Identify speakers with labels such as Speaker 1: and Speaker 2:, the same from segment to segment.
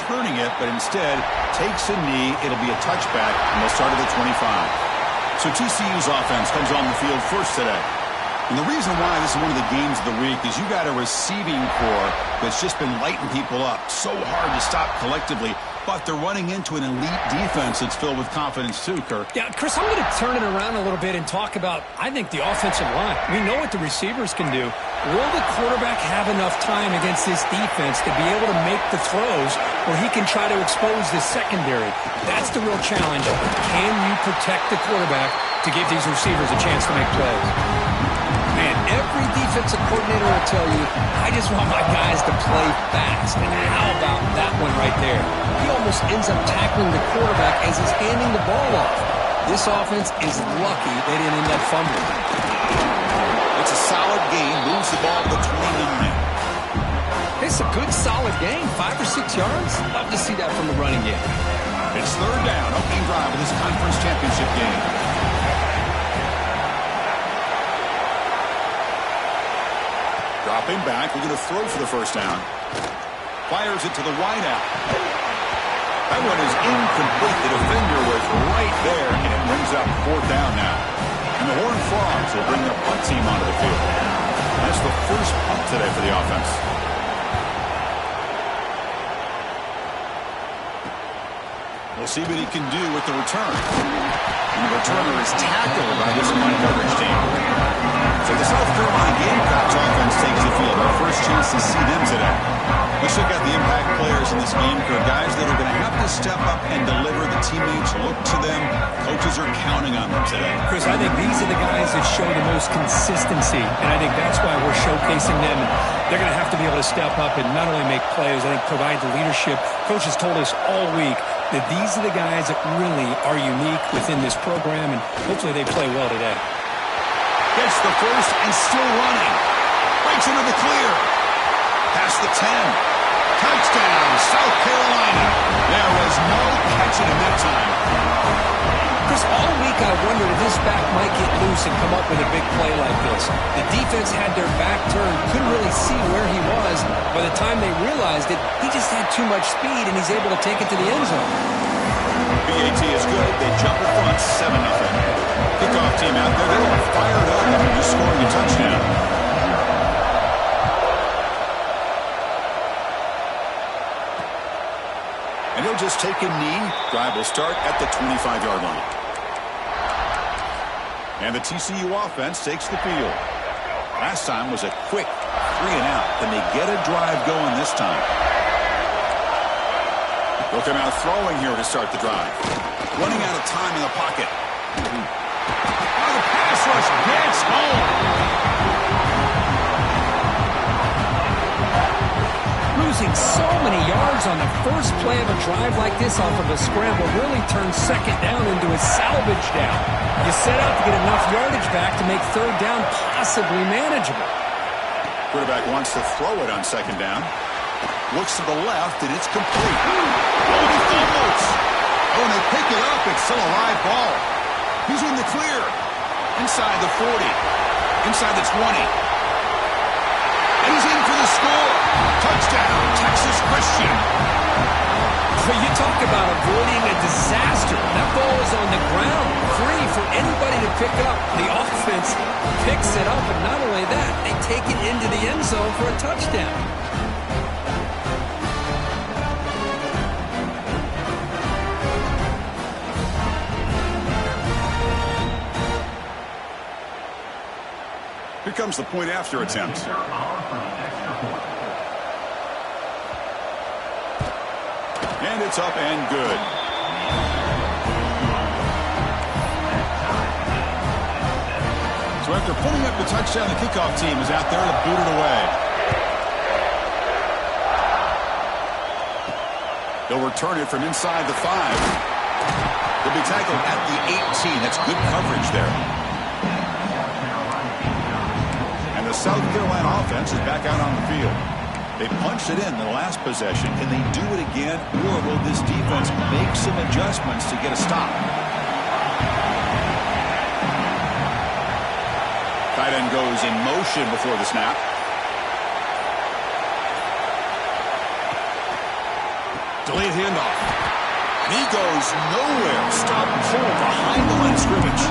Speaker 1: returning it, but instead takes a knee. It'll be a touchback, and they'll start at the 25. So TCU's offense comes on the field first today. And the reason why this is one of the games of the week is you got a receiving core that's just been lighting people up. So hard to stop collectively. But they're running into an elite defense that's filled with confidence too, Kirk.
Speaker 2: Yeah, Chris, I'm going to turn it around a little bit and talk about, I think, the offensive line. We know what the receivers can do. Will the quarterback have enough time against this defense to be able to make the throws where he can try to expose the secondary? That's the real challenge. Can you protect the quarterback to give these receivers a chance to make plays? Man, every defensive coordinator will tell you, I just want my guys to play fast. And how about that one right there? He almost ends up tackling the quarterback as he's handing the ball off. This offense is lucky they didn't end up fumbling.
Speaker 1: It's a solid game. Moves the ball to 29.
Speaker 2: It's a good, solid game. 5 or 6 yards. Love to see that from the running game.
Speaker 1: It's third down. Opening drive of this conference championship game. Dropping back, we're going to throw for the first down. Fires it to the wideout. That one is incomplete. The defender was right there, and it brings up fourth down now. And the Horned Frogs will bring their punt team onto the field. That's the first punt today for the offense. We'll see what he can do with the return. And the returner is tackled by this man coverage team. So the South Carolina Gamecocks offense takes the field. Our first chance to see them today. Let's check out the impact players in this game, guys that are going to have to step up and deliver. The teammates look to them. Coaches are counting on them today.
Speaker 2: Chris, I think these are the guys that show the most consistency, and I think that's why we're showcasing them. They're going to have to be able to step up and not only make plays, I think provide the leadership. Coaches told us all week that these are the guys that really are unique within this program, and hopefully they play well today.
Speaker 1: Gets the first and still running. Breaks into the clear. Past the 10. Touchdown, South Carolina. There was no catching him that time.
Speaker 2: Chris, all week I wondered if this back might get loose and come up with a big play like this. The defense had their back turned, couldn't really see where he was. By the time they realized it, he just had too much speed, and he's able to take it to the end zone.
Speaker 1: BAT is good. They jump in front, 7-0. Kickoff team out there. They are fired up after just scoring a touchdown. And he'll just take a knee. Drive will start at the 25-yard line. And the TCU offense takes the field. Last time was a quick 3-and-out. Can they get a drive going this time? Looking out throwing here to start the drive. Running out of time in the pocket. Oh, the pass rush gets home.
Speaker 2: Losing so many yards on the first play of a drive like this off of a scramble really turns second down into a salvage down. You set out to get enough yardage back to make third down possibly manageable.
Speaker 1: Quarterback wants to throw it on second down. Looks to the left, and it's complete. Oh, he fumbles. Oh, and they pick it up. It's still a live ball. He's in the clear. Inside the 40. Inside the 20. And he's in for the score. Touchdown, Texas Christian.
Speaker 2: You talk about avoiding a disaster. That ball is on the ground, free for anybody to pick up. The offense picks it up, and not only that, they take it into the end zone for a touchdown.
Speaker 1: Here comes the point after attempt. And it's up and good. So after putting up the touchdown, the kickoff team is out there to boot it away. They'll return it from inside the 5. They'll be tackled at the 18. That's good coverage there. And the South Carolina offense is back out on the field. They punched it in the last possession. Can they do it again, or will this defense make some adjustments to get a stop? Tight end goes in motion before the snap. Delayed handoff. And he goes nowhere. Stop cold behind the line of scrimmage.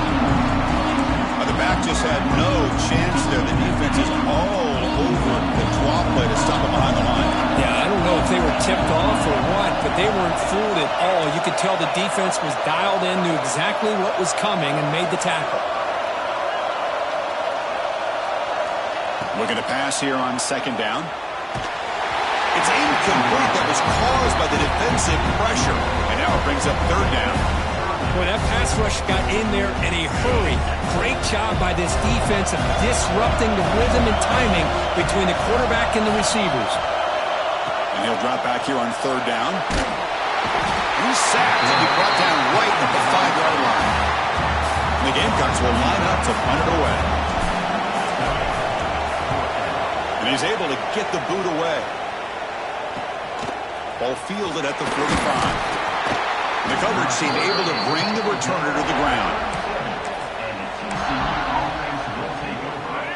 Speaker 1: The back just had no chance there. The defense is all over the draw play to stop him behind the line.
Speaker 2: Yeah, I don't know if they were tipped off or what, but they weren't fooled at all. You could tell the defense was dialed in, knew exactly what was coming, and made the tackle.
Speaker 1: Looking to pass here on second down. It's incomplete. That was caused by the defensive pressure. And now it brings up third down.
Speaker 2: Well, that pass rush got in there in a hurry. Great job by this defense of disrupting the rhythm and timing between the quarterback and the receivers.
Speaker 1: And he'll drop back here on third down. He's sacked and be brought down right at the 5-yard line. And the Gamecocks will line up to punt it away. And he's able to get the boot away. Ball fielded at the 45. The coverage team able to bring the returner to the ground.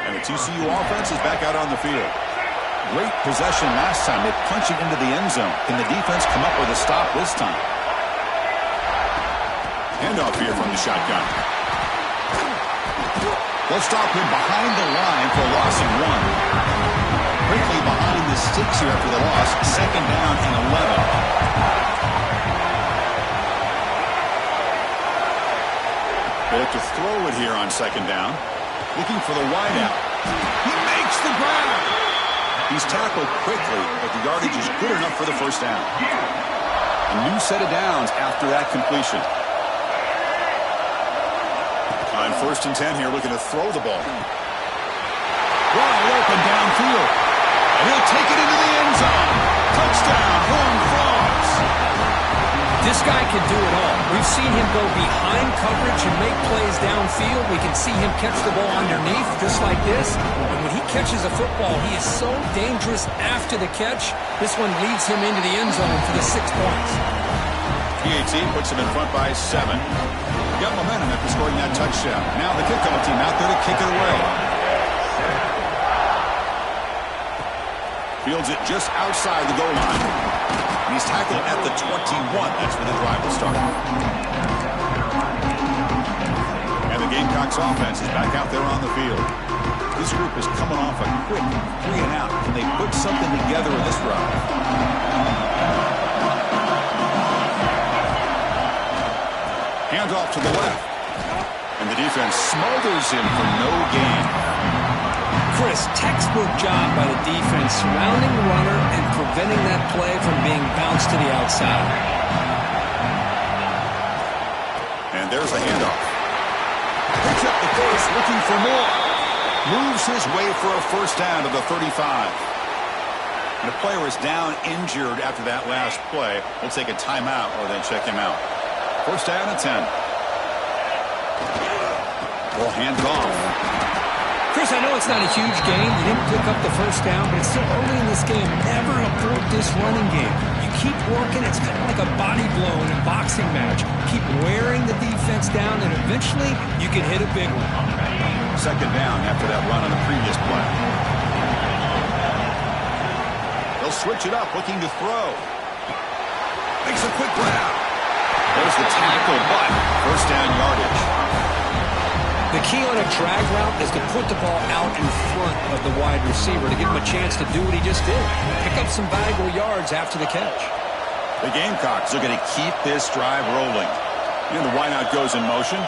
Speaker 1: And the TCU offense is back out on the field. Great possession last time. They punch it into the end zone. Can the defense come up with a stop this time? Handoff here from the shotgun. They'll stop him behind the line for a loss of 1. Quickly behind the sticks here after the loss. Second down and 11. They have to throw it here on second down. Looking for the wideout. He makes the grab. He's tackled quickly, but the yardage is good enough for the first down. A new set of downs after that completion. On 1st and 10 here, looking to throw the ball. Wide open downfield. And he'll take it into the end zone. Touchdown, Horned Frogs.
Speaker 2: This guy can do it all. We've seen him go behind coverage and make plays downfield. We can see him catch the ball underneath, just like this. And when he catches a football, he is so dangerous after the catch. This one leads him into the end zone for the 6 points.
Speaker 1: PAT puts him in front by 7. Got momentum after scoring that touchdown. Now the kickoff team out there to kick it away. Fields it just outside the goal line. And he's tackled at the 21. That's where the drive will start. And the Gamecocks offense is back out there on the field. This group is coming off a quick 3 and out. Can they put something together in this drive? Hands off to the left. And the defense smothers him for no gain.
Speaker 2: Chris, textbook job by the defense surrounding the runner and preventing that play from being bounced to the outside.
Speaker 1: And there's a handoff. Picks up the first, looking for more. Moves his way for a first down to the 35. And the player is down injured after that last play. We'll take a timeout or then check him out. First down and 10. Well, hands off.
Speaker 2: Chris, I know it's not a huge game. You didn't pick up the first down, but it's still early in this game. Never abort this running game. You keep working. It's kind of like a body blow in a boxing match. Keep wearing the defense down, and eventually you can hit a big one.
Speaker 1: Second down after that run on the previous play. They'll switch it up, looking to throw. Makes a quick grab. There's the tackle, but first down yardage.
Speaker 2: The key on a drag route is to put the ball out in front of the wide receiver to give him a chance to do what he just did. Pick up some valuable yards after the catch.
Speaker 1: The Gamecocks are going to keep this drive rolling. And the wideout goes in motion.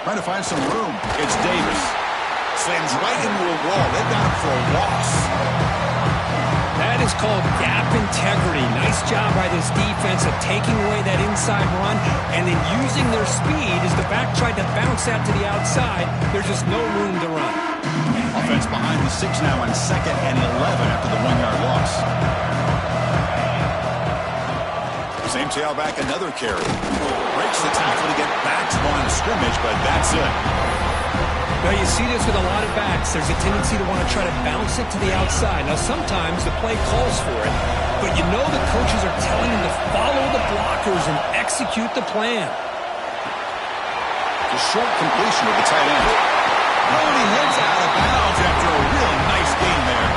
Speaker 1: Trying to find some room. It's Davis. Slams right into a wall. They've got him for a loss.
Speaker 2: That is called gap integrity. Nice job by this defense of taking away that inside run and then using their speed as the back tried to bounce that to the outside. There's just no room to run.
Speaker 1: Offense behind the 6 now on 2nd and 11 after the 1-yard loss. Same tailback, another carry. Breaks the tackle to get back to the line of scrimmage, but that's it.
Speaker 2: Now, you see this with a lot of backs. There's a tendency to want to try to bounce it to the outside. Now, sometimes the play calls for it, but you know the coaches are telling them to follow the blockers and execute the plan.
Speaker 1: A short completion with the tight end. Oh, and he heads out of bounds after a really nice gain there.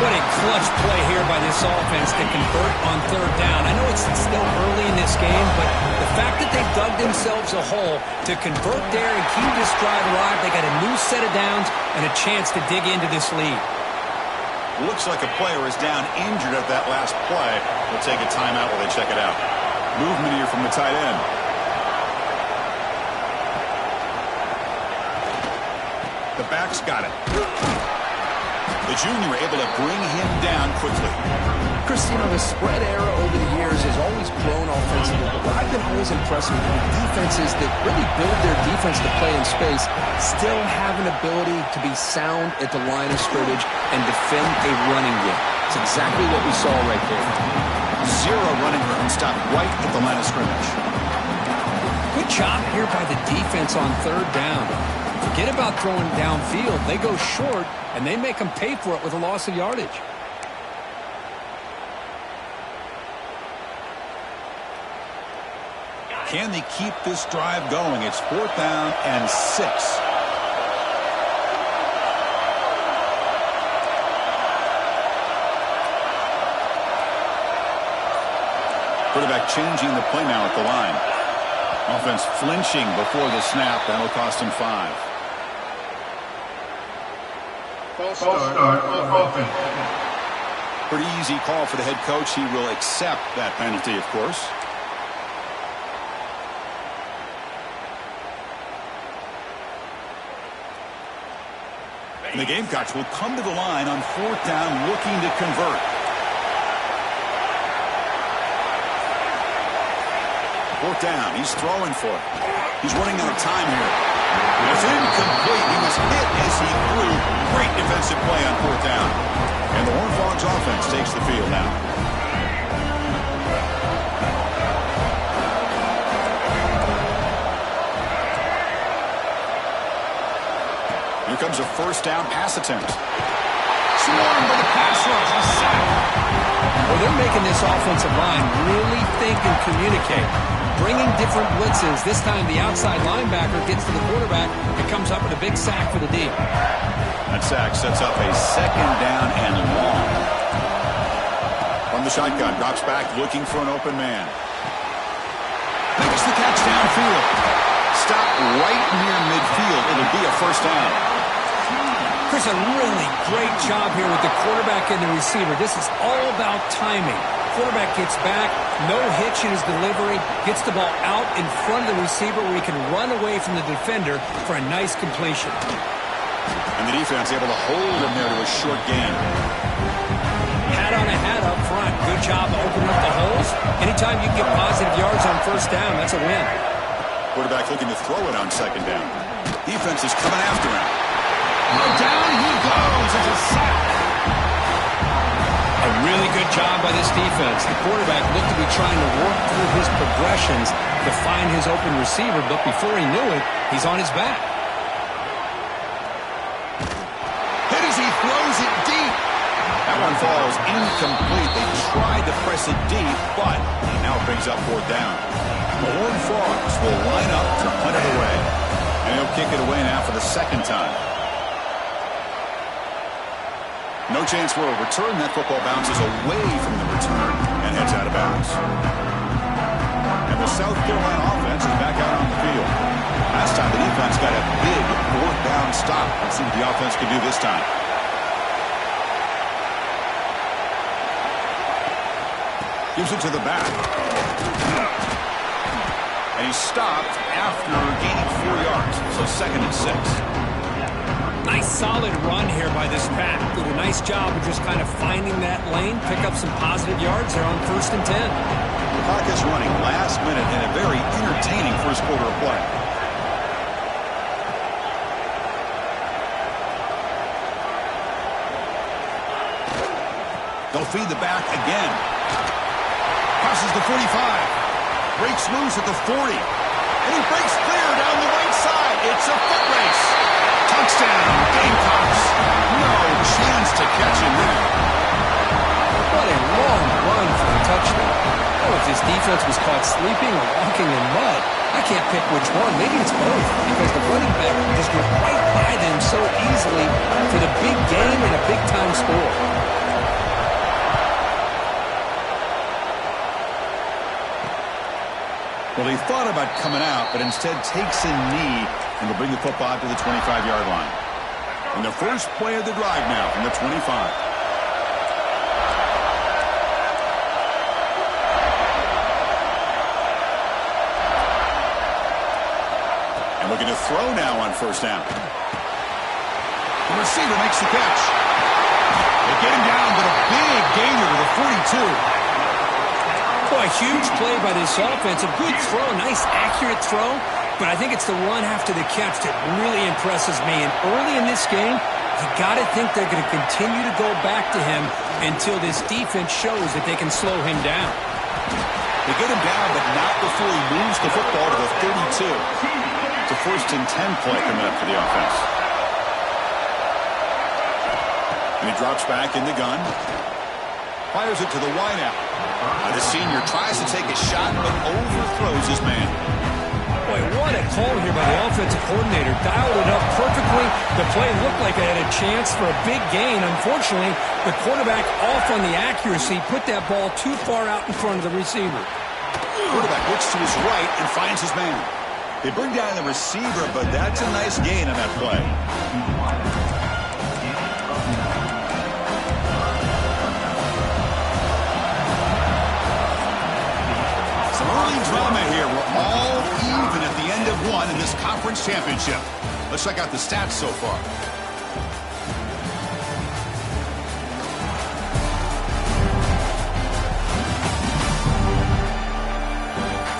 Speaker 2: What a clutch play here by this offense to convert on third down. I know it's still early in this game, but the fact that they dug themselves a hole to convert there and keep this drive alive, they got a new set of downs and a chance to dig into this lead.
Speaker 1: Looks like a player is down injured at that last play. They'll take a timeout while they check it out. Movement here from the tight end. The back's got it. The junior able to bring him down quickly.
Speaker 3: Chris, you know, the spread era over the years has always grown offensively, but what I've been always impressed with defenses that really build their defense to play in space still have an ability to be sound at the line of scrimmage and defend a running game. It's exactly what we saw right there.
Speaker 1: Zero running room, stopped right at the line of scrimmage.
Speaker 2: Good job here by the defense on third down. Forget about throwing downfield. They go short, and they make them pay for it with a loss of yardage.
Speaker 1: Can they keep this drive going? It's 4th down and 6. Quarterback changing the play now at the line. Offense flinching before the snap. That'll cost him 5. Pretty easy call for the head coach. He will accept that penalty, of course. And the Gamecocks will come to the line on 4th down looking to convert. Fourth down. He's throwing for it. He's running out of time here. It's incomplete. He was hit as he threw. Great defensive play on 4th down. And the Horned Frogs offense takes the field now. Here comes a 1st down pass attempt. Swarmed by the pass rush. He's sacked.
Speaker 2: Well, they're making this offensive line really think and communicate. Bringing different blitzes. This time the outside linebacker gets to the quarterback and comes up with a big sack for the D.
Speaker 1: That sack sets up a 2nd down and long. From the shotgun, drops back looking for an open man. Makes the catch downfield. Stop right near midfield. It'll be a 1st down.
Speaker 2: Chris, a really great job here with the quarterback and the receiver. This is all about timing. Quarterback gets back, no hitch in his delivery, gets the ball out in front of the receiver where he can run away from the defender for a nice completion.
Speaker 1: And the defense able to hold him there to a short gain.
Speaker 2: Hat on a hat up front. Good job opening up the holes. Anytime you can get positive yards on 1st down, that's a win.
Speaker 1: Quarterback looking to throw it on 2nd down. Defense is coming after him.
Speaker 3: Down he goes. It's a sack.
Speaker 2: A really good job by this defense. The quarterback looked to be trying to work through his progressions to find his open receiver, but before he knew it, he's on his back.
Speaker 3: Hit as he throws it deep.
Speaker 1: That one falls incomplete. They tried to press it deep, but now it brings up 4th down. The Horned Frogs will line up to punt it away. And he'll kick it away now for the 2nd time. No chance for a return. That football bounces away from the return and heads out of bounds. And the South Carolina offense is back out on the field. Last time the defense got a big 4th down stop. Let's see what the offense can do this time. Gives it to the back. And he's stopped after gaining 4 yards. So 2nd and 6.
Speaker 2: Nice solid run here by this pack. Did a nice job of just kind of finding that lane, pick up some positive yards there on 1st and 10.
Speaker 1: The clock is running last minute in a very entertaining 1st quarter of play. They'll feed the back again. Passes the 45. Breaks loose at the 40. And he breaks clear down the right side. It's a foot race. Touchdown, Gamecocks. No chance to catch him there.
Speaker 2: What a long run for a touchdown. Oh, if this defense was caught sleeping or walking in mud, I can't pick which one. Maybe it's both, because the running back just went right by them so easily for the big game and a big-time score.
Speaker 1: Well, he thought about coming out, but instead takes a knee and will bring the football to the 25-yard line. And the first play of the drive now from the 25. And looking to throw now on first down. The receiver makes the catch. They get him down, but a big gainer to the 42.
Speaker 2: Boy, huge play by this offense. A good throw, nice accurate throw, but I think it's the run after the catch that really impresses me. And early in this game, you got to think they're going to continue to go back to him until this defense shows that they can slow him down.
Speaker 1: They get him down, but not before he moves the football to the 32. It's a 1st and 10 play coming up for the offense. And he drops back in the gun. Fires it to the wideout. The senior tries to take a shot, but overthrows his man.
Speaker 2: Boy, what a call here by the offensive coordinator. Dialed it up perfectly. The play looked like it had a chance for a big gain. Unfortunately, the quarterback off on the accuracy, put that ball too far out in front of the receiver.
Speaker 1: Quarterback looks to his right and finds his man. They bring down the receiver, but that's a nice gain on that play. Drama here. We're all even at the end of one in this conference championship. Let's check out the stats so far.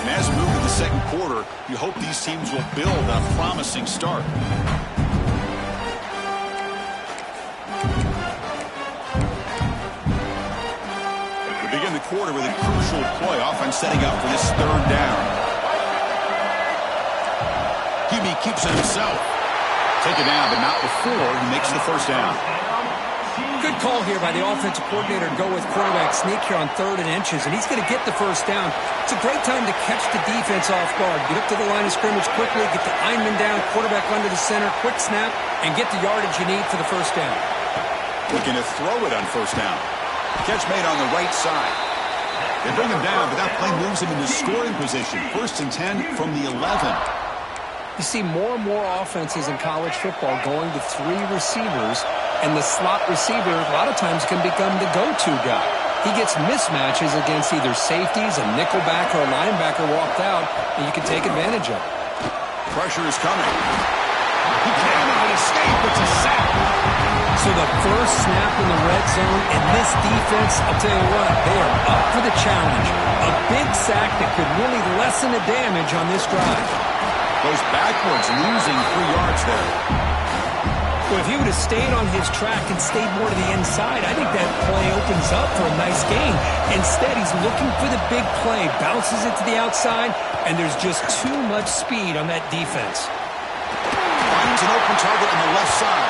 Speaker 1: And as we move to the second quarter, you hope these teams will build on a promising start. Begin the quarter with a crucial play. Offense setting up for this 3rd down. Gimme keeps it himself. Take it down, but not before he makes the first down.
Speaker 2: Good call here by the offensive coordinator to go with quarterback sneak here on 3rd and inches, and he's going to get the first down. It's a great time to catch the defense off guard. Get up to the line of scrimmage quickly, get the lineman down, quarterback under the center, quick snap, and get the yardage you need for the first down.
Speaker 1: Looking to throw it on first down. Catch made on the right side. They bring him down, but that play moves him into scoring position. 1st and 10 from the 11.
Speaker 2: You see more and more offenses in college football going to 3 receivers, and the slot receiver a lot of times can become the go-to guy. He gets mismatches against either safeties, a nickelback, or a linebacker walked out, and you can take advantage of it.
Speaker 1: Pressure is coming. He cannot escape. It's a sack.
Speaker 2: So the first snap in the red zone, and this defense, I'll tell you what, they are up for the challenge. A big sack that could really lessen the damage on this drive.
Speaker 1: Goes backwards, losing 3 yards there.
Speaker 2: Well, if he would have stayed on his track and stayed more to the inside, I think that play opens up for a nice gain. Instead, he's looking for the big play, bounces it to the outside, and there's just too much speed on that defense.
Speaker 1: Finds an open target on the left side.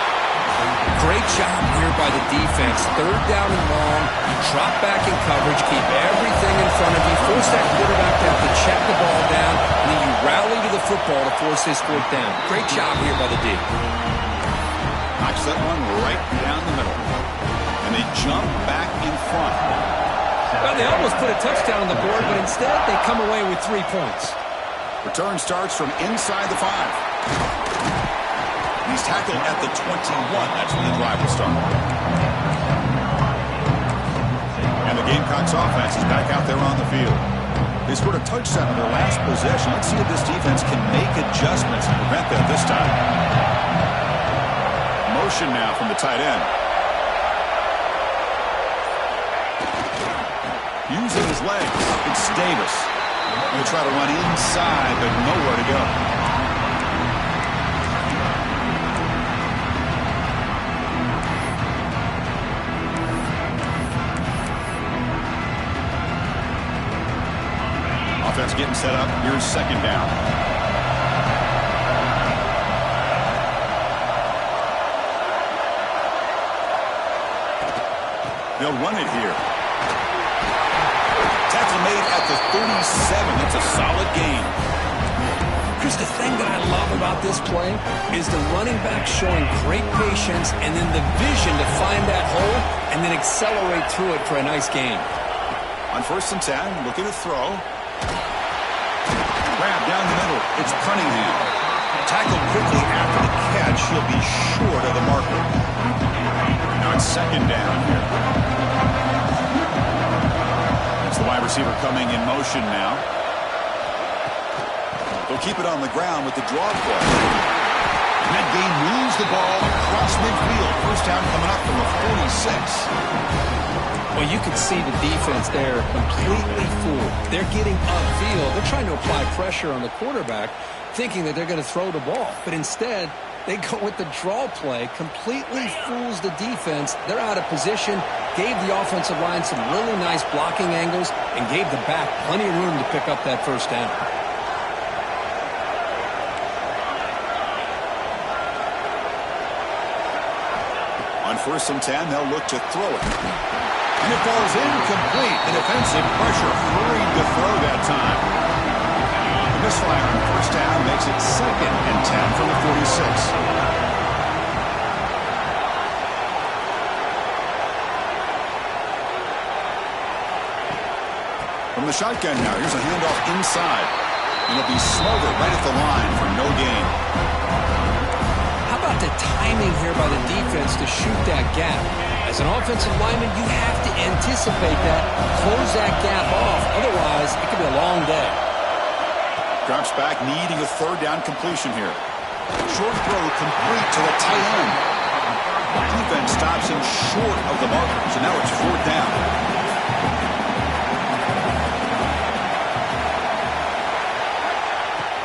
Speaker 2: Great job here by the defense. 3rd down and long. You drop back in coverage, keep everything in front of you, force that quarterback to have to check the ball down, and then you rally to the football to force this 4th down. Great job here by the D.
Speaker 1: Knocks that one right down the middle. And they jump back in front.
Speaker 2: Well, they almost put a touchdown on the board, but instead they come away with 3 points.
Speaker 1: Return starts from inside the 5. He's tackled at the 21. That's when the drive will start. And the Gamecocks offense is back out there on the field. They scored a touchdown in their last possession. Let's see if this defense can make adjustments to prevent that this time. Motion now from the tight end. Using his legs, it's Davis. He'll try to run inside, but nowhere to go. Offense getting set up. Here's 2nd down. They'll run it here. Tackle made at the 37. That's a solid gain.
Speaker 2: Chris, the thing that I love about this play is the running back showing great patience and then the vision to find that hole and then accelerate through it for a nice gain.
Speaker 1: On 1st and 10, looking to throw. Grab down the middle. It's Cunningham. Tackled quickly after the catch. He'll be short of the marker. Now it's 2nd down here. It's the wide receiver coming in motion now. They'll keep it on the ground with the draw play. And that gain moves the ball across midfield. 1st down coming up from the 46.
Speaker 3: Well, you can see the defense there completely fooled. They're getting upfield. They're trying to apply pressure on the quarterback, thinking that they're going to throw the ball. But instead, they go with the draw play, completely fools the defense. They're out of position, gave the offensive line some really nice blocking angles, and gave the back plenty of room to pick up that 1st down.
Speaker 1: On 1st and 10, they'll look to throw it. And it falls incomplete. The defensive pressure hurried to throw that time. The misfire on 1st down makes it 2nd and 10 from the 46. From the shotgun now, here's a handoff inside. And it'll be smothered right at the line for no gain.
Speaker 3: How about the timing here by the defense to shoot that gap? As an offensive lineman, you have to anticipate that, close that gap off. Otherwise, it could be a long day.
Speaker 1: Drops back, needing a 3rd down completion here. Short throw complete to the tight end. The defense stops him short of the marker, so now it's 4th down.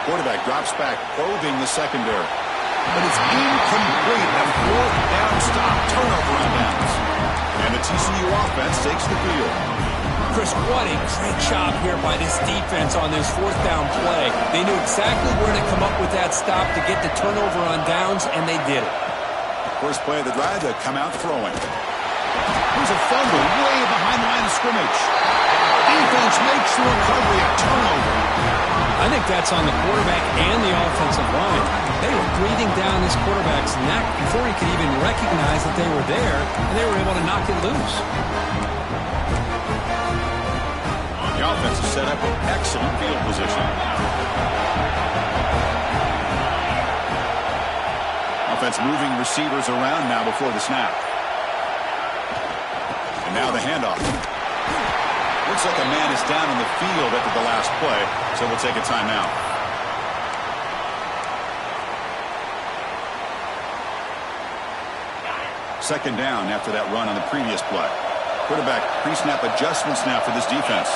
Speaker 1: Quarterback drops back, probing the secondary. But it's incomplete. A 4th down stop. Turnover on downs. And the TCU offense takes the field.
Speaker 2: Chris, what a great job here by this defense on this 4th down play. They knew exactly where to come up with that stop to get the turnover on downs, and they did it.
Speaker 1: First play of the drive, they come out throwing. Here's a fumble way behind the line of scrimmage. Defense makes the recovery, a turnover.
Speaker 2: I think that's on the quarterback and the offensive line. They were breathing down this quarterback's neck before he could even recognize that they were there, and they were able to knock it loose.
Speaker 1: The offense is set up with excellent field position. Offense moving receivers around now before the snap. And now the handoff. Looks like a man is down on the field after the last play, so we'll take a timeout. Second down after that run on the previous play. Quarterback pre-snap adjustments now for this defense.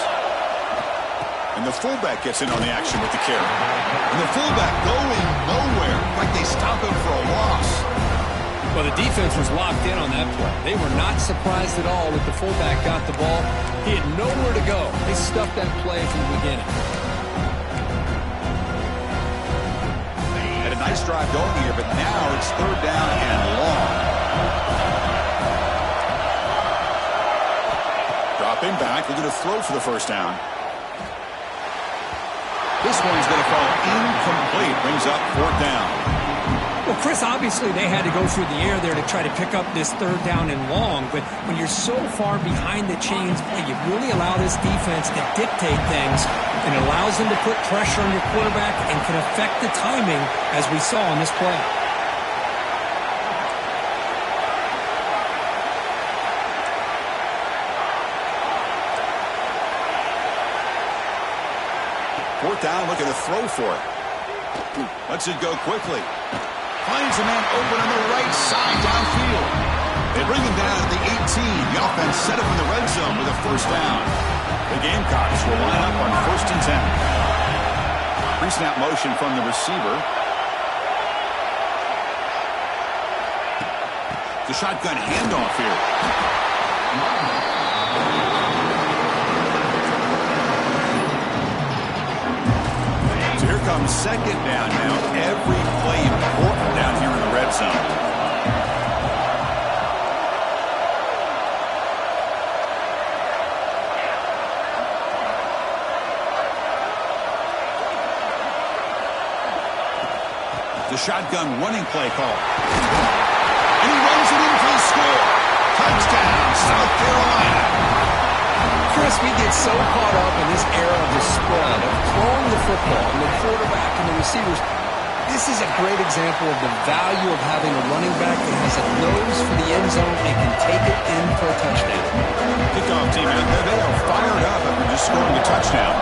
Speaker 1: And the fullback gets in on the action with the carry. And the fullback going nowhere. Like they stop him for a loss.
Speaker 2: Well, the defense was locked in on that play. They were not surprised at all that the fullback got the ball. He had nowhere to go. They stuffed that play from the beginning.
Speaker 1: Had a nice drive going here, but now it's 3rd down and long. Dropping back, looking to throw for the 1st down. This one's going to fall incomplete. Brings up 4th down.
Speaker 2: Well, Chris, obviously they had to go through the air there to try to pick up this 3rd down and long, but when you're so far behind the chains, boy, you really allow this defense to dictate things, and it allows them to put pressure on your quarterback and can affect the timing, as we saw on this play.
Speaker 1: Fourth down, looking to throw for it. Lets it go quickly. Finds a man open on the right side downfield. They bring him down at the 18. The offense set up in the red zone with a 1st down. The Gamecocks will line up on 1st and 10. Pre-snap motion from the receiver. The shotgun handoff here. So here comes 2nd down now. Every play important down here in the red zone. shotgun running play call. And he runs it in for the score. Touchdown, South Carolina.
Speaker 3: Chris, we get so caught up in this era of the spread, of throwing the football, and the quarterback and the receivers. This is a great example of the value of having a running back that has a nose for the end zone and can take it in for a touchdown.
Speaker 1: Kickoff team out there, they are fired up after just scoring a touchdown.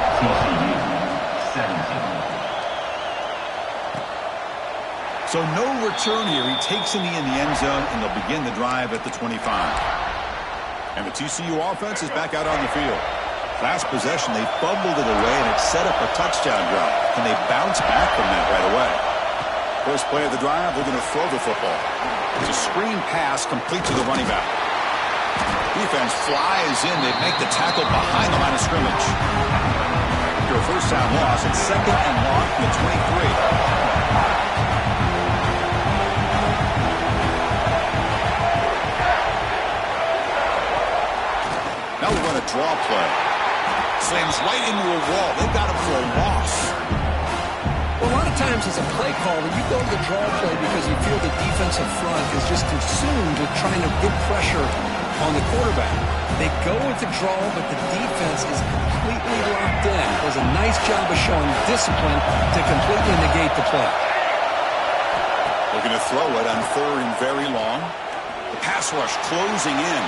Speaker 1: So no return here. He takes in the end zone, and they'll begin the drive at the 25. And the TCU offense is back out on the field. Last possession, they fumbled it away, and it set up a touchdown drive. Can they bounce back from that right away? First play of the drive, they're going to throw the football. It's a screen pass complete to the running back. Defense flies in. They make the tackle behind the line of scrimmage. After a first down loss, it's second and long from the 23. Now we run a draw play. Slams right into a wall. They've got him for a loss.
Speaker 3: Well, a lot of times as a play caller, you go to the draw play because you feel the defensive front is just consumed with trying to get pressure on the quarterback. They go with the draw, but the defense is completely locked in. Does a nice job of showing discipline to completely negate the play.
Speaker 1: Looking to throw it on third and very long. The pass rush closing in.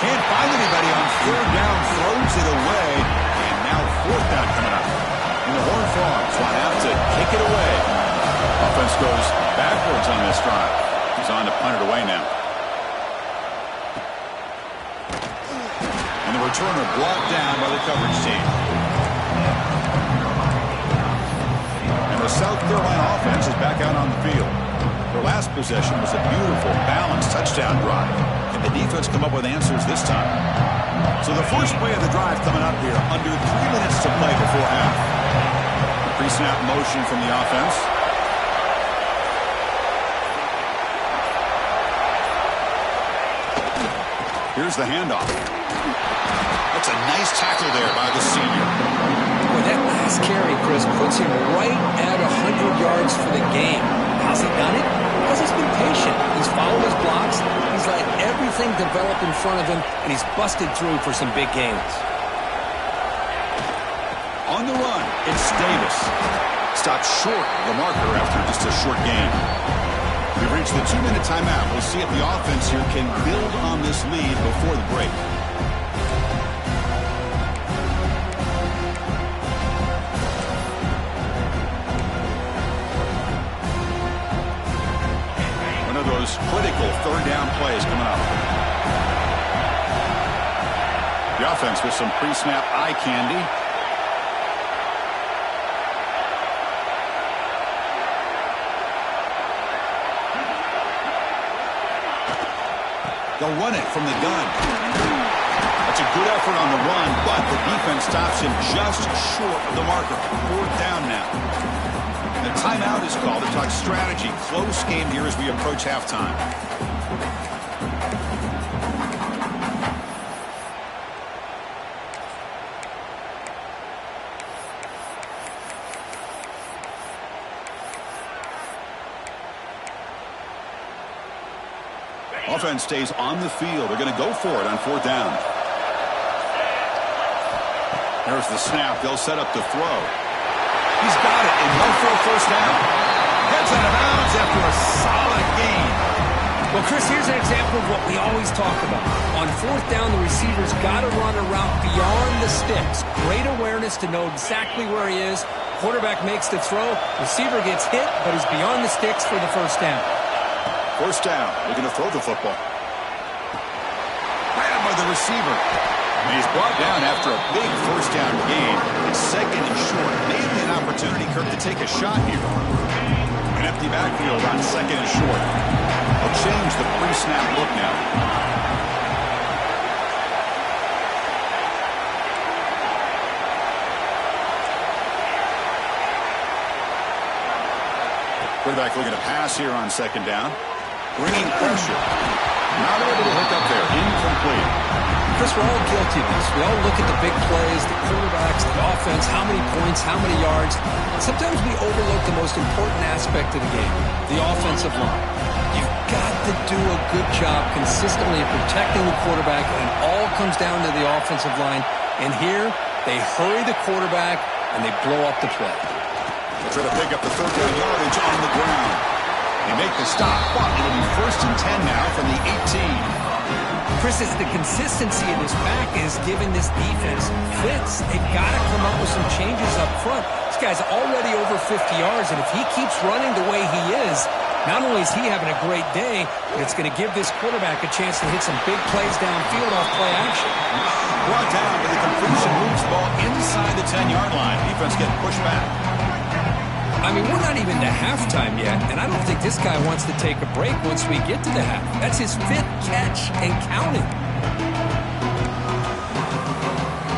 Speaker 1: Can't find anybody on third down, throws it away, and now fourth down coming up. And the Horned Frogs will have to kick it away. Offense goes backwards on this drive. He's on to punt it away now. And the returner brought down by the coverage team. And the South Carolina offense is back out on the field. Their last possession was a beautiful, balanced touchdown drive. Can the defense come up with answers this time? So the first play of the drive coming up here, under 3 minutes to play before half. Pre-snap motion from the offense. Here's the handoff. That's a nice tackle there by the senior.
Speaker 3: Well, that last carry, Chris, puts him right at 100 yards for the game. How's he done it? Because he's been patient. He's followed his blocks. He's let everything develop in front of him, and he's busted through for some big gains.
Speaker 1: On the run, it's Davis. Stopped short of the marker after just a short gain. We've reached the 2-minute timeout. We'll see if the offense here can build on this lead before the break. One of those critical third down plays coming up. The offense with some pre-snap eye candy. They'll run it from the gun. That's a good effort on the run, but the defense stops him just short of the marker. Fourth down now. And the timeout is called to talk strategy. Close game here as we approach halftime. Offense stays on the field. They're going to go for it on fourth down. There's the snap. They'll set up the throw. He's got it and run for a first down. Heads out of bounds after a solid gain.
Speaker 2: Well, Chris, here's an example of what we always talk about. On fourth down, the receiver's got to run a route beyond the sticks. Great awareness to know exactly where he is. Quarterback makes the throw. Receiver gets hit, but he's beyond the sticks for the first down.
Speaker 1: First down. They're going to throw the football. Grabbed by the receiver. And he's brought down after a big first down gain. It's second and short. Maybe an opportunity, Kirk, to take a shot here. An empty backfield on second and short. They'll change the pre-snap look now. Quarterback looking to pass here on second down. Bringing pressure. Not able to hook up there. Incomplete.
Speaker 3: Chris, we're all guilty of this. We all look at the big plays, the quarterbacks, the offense, how many points, how many yards. Sometimes we overlook the most important aspect of the game, the offensive line. You've got to do a good job consistently of protecting the quarterback, and it all comes down to the offensive line. And here, they hurry the quarterback, and they blow up the play.
Speaker 1: They'll try to pick up the third down yardage on the ground. They make the stop, but it'll be 1st and 10 now from the 18.
Speaker 2: Chris, it's the consistency of this back is giving this defense fits. They've got to come up with some changes up front. This guy's already over 50 yards, and if he keeps running the way he is, not only is he having a great day, but it's going to give this quarterback a chance to hit some big plays downfield off play action.
Speaker 1: Brought down, but the completion moves the ball inside the 10-yard line. Defense getting pushed back.
Speaker 2: I mean, we're not even to halftime yet, and I don't think this guy wants to take a break once we get to the half. That's his 5th catch and counting.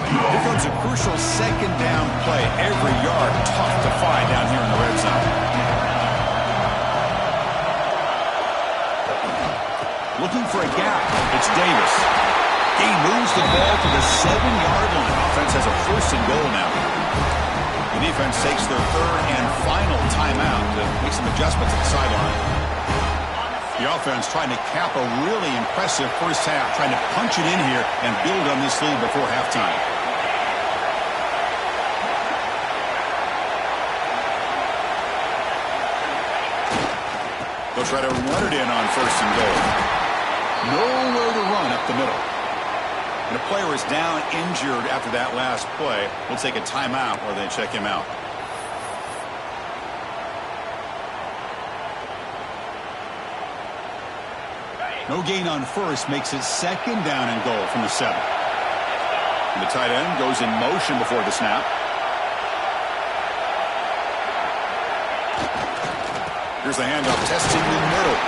Speaker 1: Here comes a crucial 2nd down play. Every yard tough to find down here in the red zone. Looking for a gap. It's Davis. He moves the ball to the 7-yard line. Offense has a 1st and goal now. The defense takes their 3rd and final timeout to make some adjustments at the sideline. The offense trying to cap a really impressive first half, trying to punch it in here and build on this lead before halftime. They'll try to run it in on 1st and goal. Nowhere to run up the middle. And a player is down injured after that last play. We'll take a timeout while they check him out. No gain on 1st makes it 2nd down and goal from the 7. And the tight end goes in motion before the snap. Here's the handoff, testing the middle.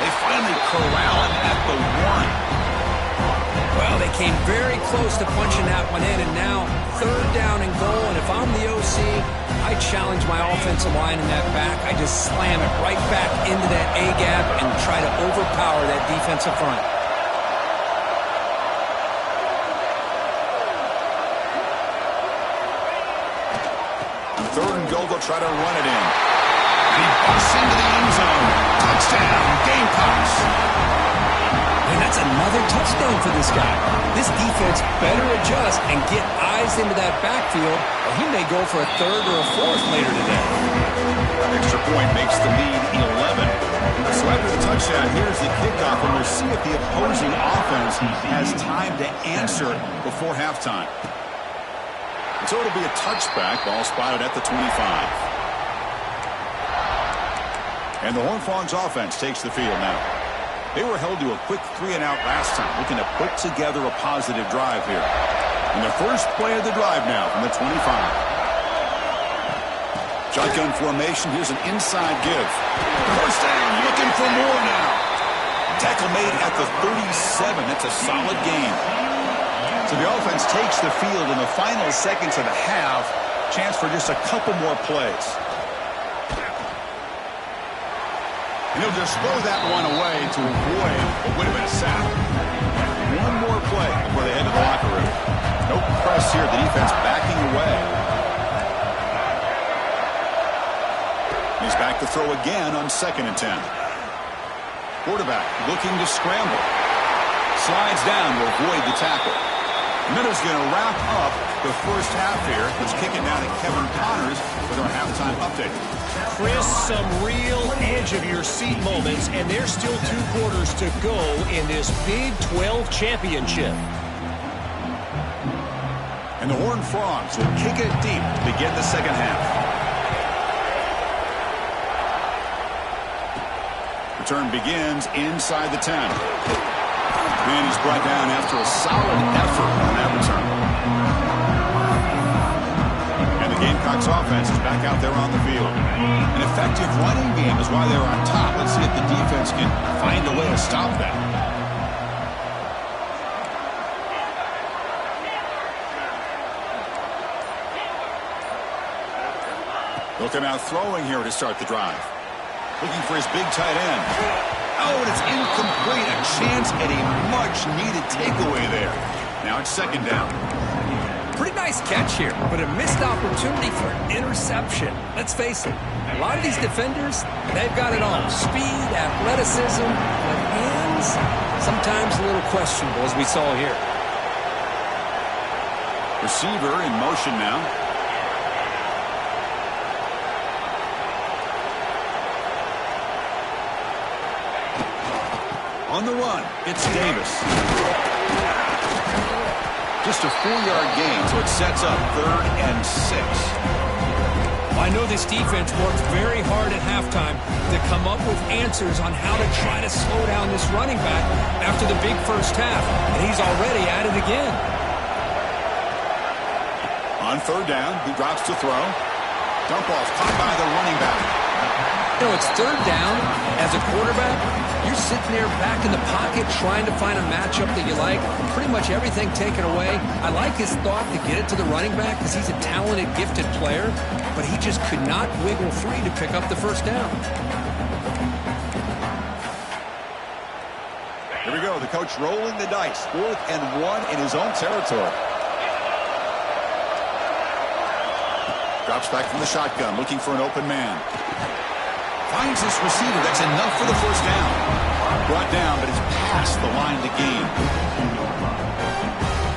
Speaker 1: They finally corral him at the 1.
Speaker 2: Well, they came very close to punching that one in, and now 3rd down and goal. And if I'm the OC, I challenge my offensive line in that back. I just slam it right back into that A-gap and try to overpower that defensive front.
Speaker 1: 3rd and goal, they'll try to run it in. And he busts into the end zone. Touchdown, Gamecocks.
Speaker 2: And that's another touchdown for this guy. This defense better adjust and get eyes into that backfield, or he may go for a 3rd or a 4th later today.
Speaker 1: Extra point makes the lead 11. So after the touchdown, here's the kickoff, and we'll see if the opposing offense has time to answer before halftime. And so it'll be a touchback, ball spotted at the 25. And the Horned Frogs offense takes the field now. They were held to a quick 3-and-out last time, looking to put together a positive drive here. And the first play of the drive now from the 25. Shotgun formation, here's an inside give. 1st down, looking for more now. Tackle made at the 37, that's a solid gain. So the offense takes the field in the final seconds of the half. Chance for just a couple more plays. And he'll just throw that one away to avoid what would have been a sack. One more play before they head to the locker room. No press here. The defense backing away. He's back to throw again on 2nd and 10. Quarterback looking to scramble. Slides down to avoid the tackle. Miller's going to wrap up the first half here. Let's kick it down to Kevin Connors with our halftime update.
Speaker 4: Chris, some real edge-of-your-seat moments, and there's still 2 quarters to go in this Big 12 championship.
Speaker 1: And the Horned Frogs will kick it deep to begin the second half. Return begins inside the 10. And he's brought down after a solid effort on that return. And the Gamecocks offense is back out there on the field. An effective running game is why they're on top. Let's see if the defense can find a way to stop that. They'll come out throwing here to start the drive. Looking for his big tight end. Oh, and it's incomplete. A chance at a much-needed takeaway there. Now it's second down.
Speaker 2: Pretty nice catch here, but a missed opportunity for an interception. Let's face it, a lot of these defenders, they've got it all. Speed, athleticism, but hands, sometimes a little questionable, as we saw here.
Speaker 1: Receiver in motion now. On the run, it's Davis. Just a 4-yard gain, so it sets up 3rd and 6.
Speaker 2: I know this defense worked very hard at halftime to come up with answers on how to try to slow down this running back after the big first half, and he's already at it again.
Speaker 1: On 3rd down, he drops to throw. Dump off caught by the running back.
Speaker 2: You know, it's 3rd down. As a quarterback, you're sitting there back in the pocket trying to find a matchup that you like. Pretty much everything taken away. I like his thought to get it to the running back because he's a talented, gifted player, but he just could not wiggle free to pick up the first down.
Speaker 1: Here we go. The coach rolling the dice. 4th and 1 in his own territory. Drops back from the shotgun, looking for an open man. Finds this receiver. That's enough for the first down. Brought down, but it's past the line to gain.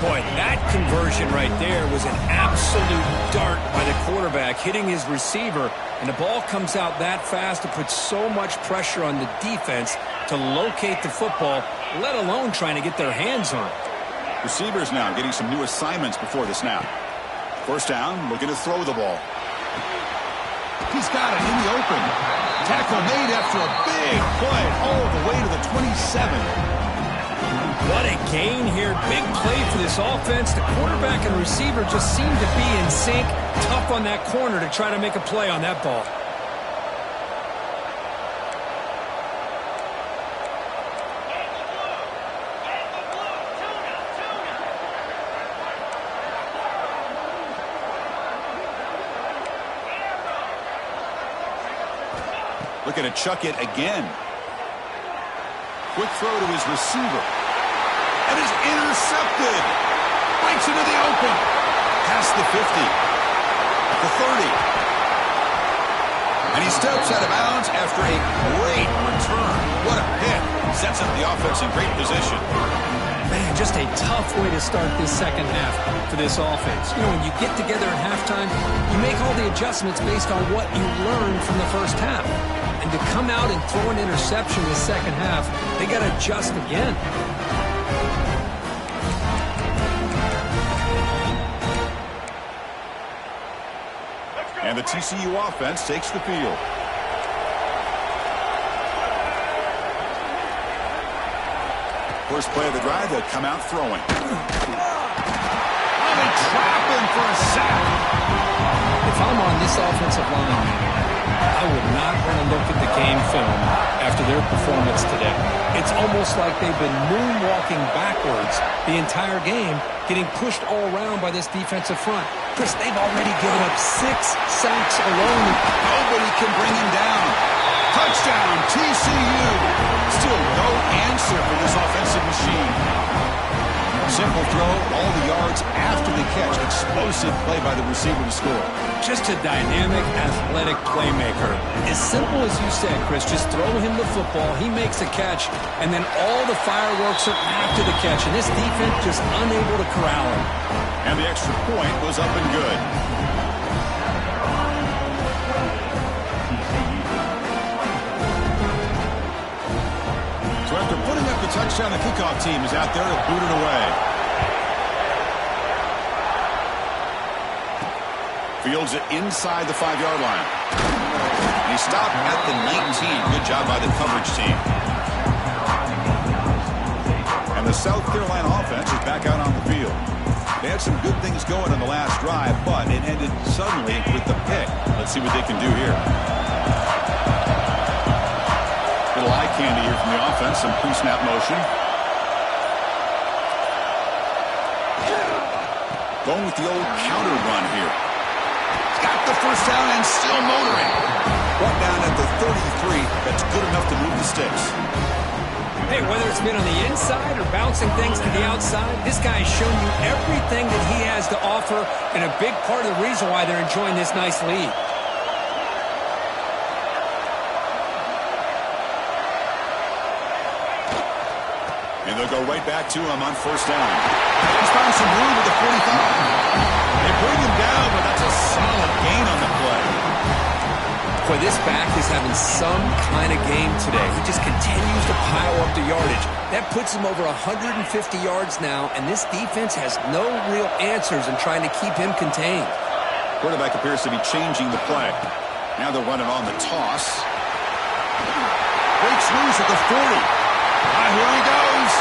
Speaker 2: Boy, that conversion right there was an absolute dart by the quarterback, hitting his receiver, and the ball comes out that fast to put so much pressure on the defense to locate the football, let alone trying to get their hands on it.
Speaker 1: Receivers now getting some new assignments before the snap. First down, looking to throw the ball. He's got it in the open. Tackle made after a big play all the way to the 27.
Speaker 2: What a gain here. Big play for this offense. The quarterback and receiver just seem to be in sync. Tough on that corner to try to make a play on that ball.
Speaker 1: Looking to chuck it again. Quick throw to his receiver. And is intercepted. Breaks into the open. Past the 50. The 30. And he steps out of bounds after a great return. What a hit. Sets up the offense in great position.
Speaker 2: Man, just a tough way to start this second half for this offense. You know, when you get together at halftime, you make all the adjustments based on what you learned from the first half. And to come out and throw an interception in the second half, they got to adjust again.
Speaker 1: And the TCU offense takes the field. First play of the drive, they'll come out throwing. Oh, they trap him for a sack.
Speaker 2: If I'm on this offensive line, I would not want to look at the game film after their performance today. It's almost like they've been moonwalking backwards the entire game, getting pushed all around by this defensive front. Chris, they've already given up 6 sacks alone.
Speaker 1: Nobody can bring him down. Touchdown, TCU. Still no answer for this offensive machine. Simple throw, all the yards after the catch. Explosive play by the receiver to score.
Speaker 2: Just a dynamic, athletic playmaker. As simple as you said, Chris, just throw him the football, he makes a catch, and then all the fireworks are after the catch, and this defense just unable to corral him.
Speaker 1: And the extra point was up and good. So after putting up the touchdown, the kickoff team is out there to boot it away. Fields it inside the 5-yard line. And he stopped at the 19. Good job by the coverage team. And the South Carolina offense is back out on the field. They had some good things going on the last drive, but it ended suddenly with the pick. Let's see what they can do here. Little eye candy here from the offense, some pre-snap motion. Going with the old counter run here. Got the first down and still motoring. Brought down at the 33. That's good enough to move the sticks.
Speaker 2: Hey, whether it's been on the inside or bouncing things to the outside, this guy has shown you everything that he has to offer, and a big part of the reason why they're enjoying this nice lead.
Speaker 1: And they'll go right back to him on first down. He's found some room at the 45. They bring him down, but that's a solid gain on the play.
Speaker 3: Boy, this back is having some kind of game today. He just continues to pile up the yardage. That puts him over 150 yards now, and this defense has no real answers in trying to keep him contained.
Speaker 1: Quarterback appears to be changing the play. Now they're running on the toss. Breaks loose at the 40. Here he goes.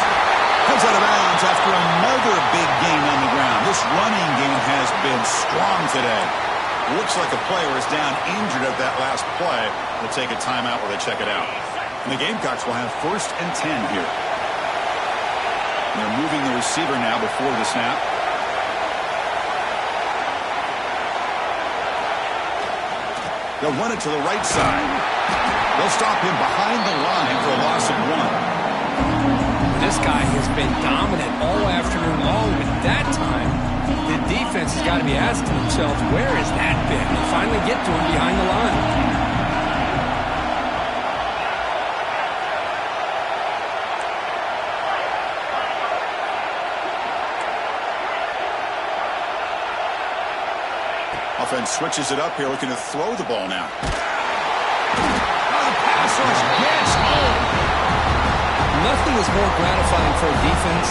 Speaker 1: Comes out of bounds after another big gain on the ground. This running game has been strong today. Looks like a player is down injured at that last play. They'll take a timeout while they check it out. And the Gamecocks will have first and 10 here. They're moving the receiver now before the snap. They'll run it to the right side. They'll stop him behind the line for a loss of 1.
Speaker 2: This guy has been dominant all afternoon long, but that time, the defense has got to be asking themselves, where has that been? They finally get to him behind the line.
Speaker 1: Offense switches it up here, looking to throw the ball now. The pass rush gets home.
Speaker 3: Nothing is more gratifying for a defense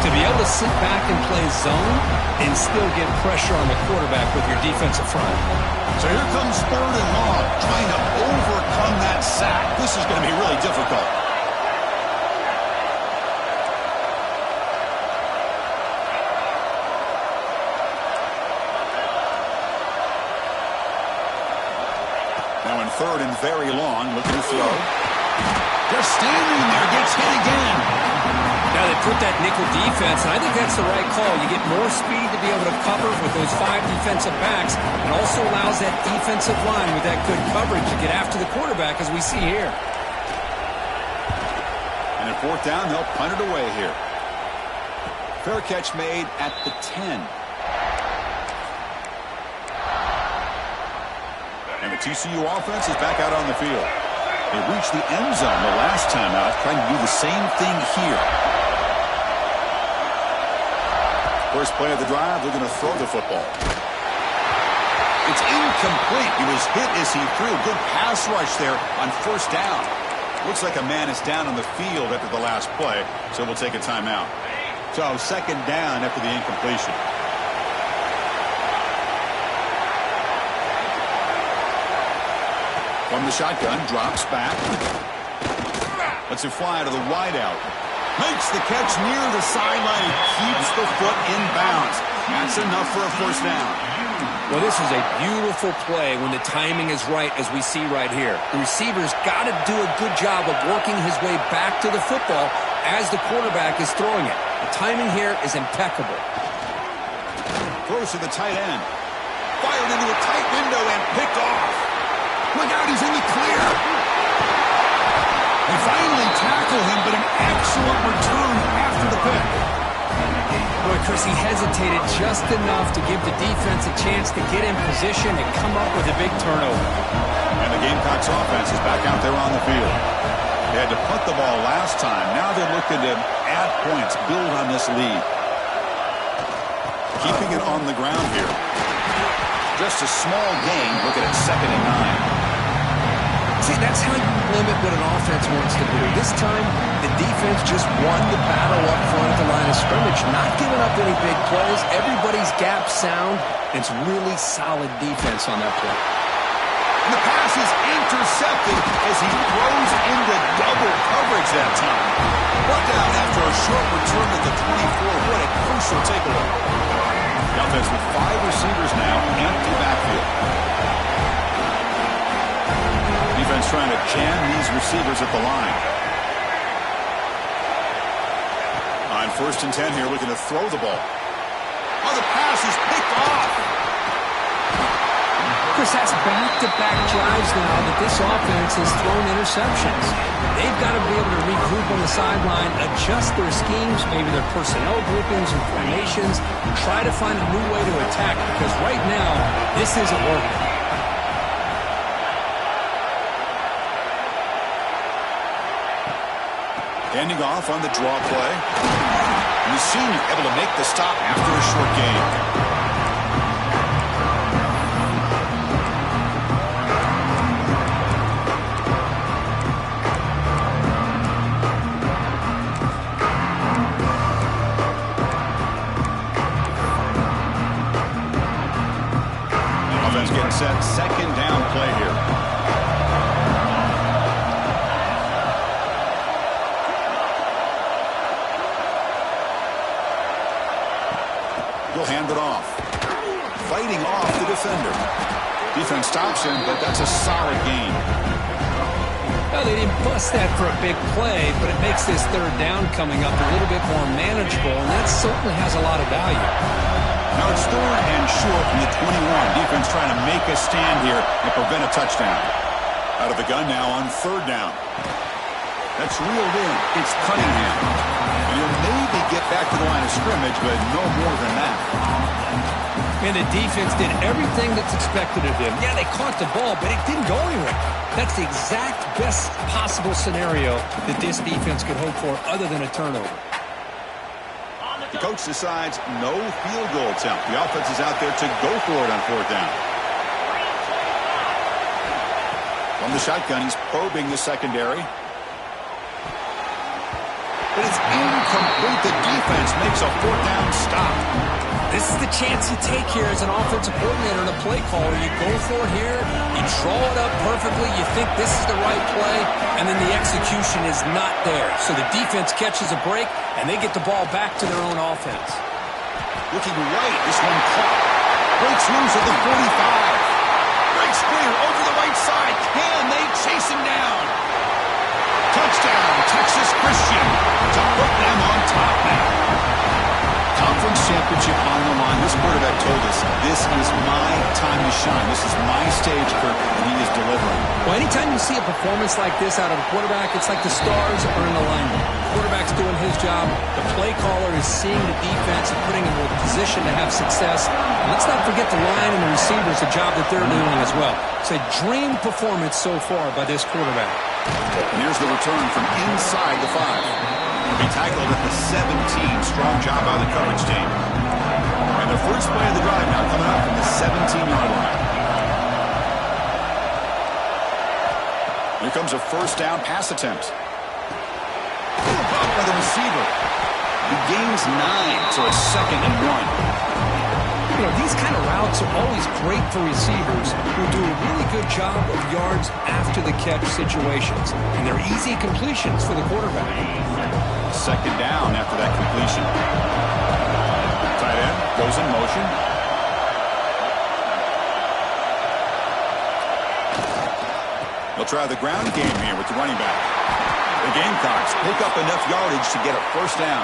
Speaker 3: to be able to sit back and play zone and still get pressure on the quarterback with your defensive front.
Speaker 1: So here comes 3rd and long, trying to overcome that sack. This is going to be really difficult. Now in 3rd and very long, looking to throw. Just standing there, gets hit again.
Speaker 2: Now they put that nickel defense, and I think that's the right call. You get more speed to be able to cover with those 5 defensive backs. It also allows that defensive line with that good coverage to get after the quarterback, as we see here.
Speaker 1: And at 4th down, they'll punt it away here. Fair catch made at the 10. And the TCU offense is back out on the field. They reached the end zone the last time out, trying to do the same thing here. First play of the drive, they're going to throw the football. It's incomplete. He was hit as he threw. Good pass rush there on first down. Looks like a man is down on the field after the last play, so we'll take a timeout. So 2nd down after the incompletion. From the shotgun, drops back. Lets it fly to the wideout. Makes the catch near the sideline. Keeps the foot in bounds. That's enough for a first down.
Speaker 3: Well, this is a beautiful play when the timing is right, as we see right here. The receiver's got to do a good job of working his way back to the football as the quarterback is throwing it. The timing here is impeccable.
Speaker 1: Throws to the tight end. Fired into a tight window and picked off. Look out, he's in the clear. They finally tackle him, but an excellent return after the pick.
Speaker 2: Boy, Chris, he hesitated just enough to give the defense a chance to get in position and come up with a big turnover.
Speaker 1: And the Gamecocks offense is back out there on the field. They had to punt the ball last time. Now they're looking to add points, build on this lead. Keeping it on the ground here. Just a small gain, looking at 2nd and 9.
Speaker 3: See, that's how you limit what an offense wants to do. This time, the defense just won the battle up front at the line of scrimmage, not giving up any big plays. Everybody's gap sound. It's really solid defense on that play.
Speaker 1: And the pass is intercepted as he throws into double coverage that time. Brought down after a short return at the 24. What a crucial takeaway. The offense with 5 receivers now, empty backfield. Defense trying to jam these receivers at the line. On 1st and 10 here, looking to throw the ball. Oh, the pass is picked off.
Speaker 2: Chris, that's back-to-back drives now that this offense has thrown interceptions. They've got to be able to regroup on the sideline, adjust their schemes, maybe their personnel groupings and formations, try to find a new way to attack, because right now, this isn't working.
Speaker 1: Ending off on the draw play. And the senior able to make the stop after a short gain. Getting set, second down play here. He'll hand it off. Fighting off the defender. Defense stops him, but that's a solid gain.
Speaker 2: Well, they didn't bust that for a big play, but it makes this third down coming up a little bit more manageable, and that certainly has a lot of value.
Speaker 1: Now it's third and short from the 21. Defense trying to make a stand here and prevent a touchdown. Out of the gun now on third down. That's reeled in. It's Cunningham. And he'll maybe get back to the line of scrimmage, but no more than that.
Speaker 2: And the defense did everything that's expected of them. Yeah, they caught the ball, but it didn't go anywhere. That's the exact best possible scenario that this defense could hope for other than a turnover.
Speaker 1: The coach decides no field goal attempt. The offense is out there to go for it on fourth down. From the shotgun, he's probing the secondary. But it's incomplete. The defense makes a fourth down stop.
Speaker 2: This is the chance you take here as an offensive coordinator and a play caller. You go for it here, you draw it up perfectly, you think this is the right play, and then the execution is not there. So the defense catches a break, and they get the ball back to their own offense.
Speaker 1: Looking right, this one caught. Breaks loose at the 45. Breaks clear over the right side. Can they chase him down? Touchdown, Texas Christian, to put them on top now. Conference championship on the line. This quarterback told us, this is my time to shine. This is my stage, Kirk, and he is delivering.
Speaker 2: Well, anytime you see a performance like this out of a quarterback, it's like the stars are in alignment. The quarterback's doing his job. The play caller is seeing the defense and putting him in a position to have success. And let's not forget the line and the receivers, the job that they're doing as well. It's a dream performance so far by this quarterback.
Speaker 1: And here's the return from inside the 5. He tackled at the 17. Strong job by the coverage team. And the first play of the drive now coming up from the 17-yard line. Here comes a first down pass attempt. By the receiver. He gains 9, so it's 2nd and 1.
Speaker 2: You know, these kind of routes are always great for receivers who do a really good job of yards after the catch situations. And they're easy completions for the quarterback.
Speaker 1: 2nd down after that completion. Tight end goes in motion. They'll try the ground game here with the running back. The Gamecocks pick up enough yardage to get a first down.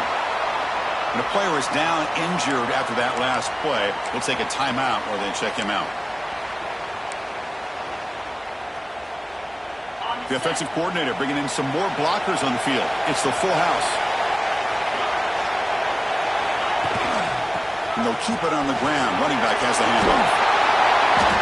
Speaker 1: When a player is down injured after that last play, they'll take a timeout or they check him out. The offensive coordinator bringing in some more blockers on the field. It's the full house. And they'll keep it on the ground. Running back has the handoff.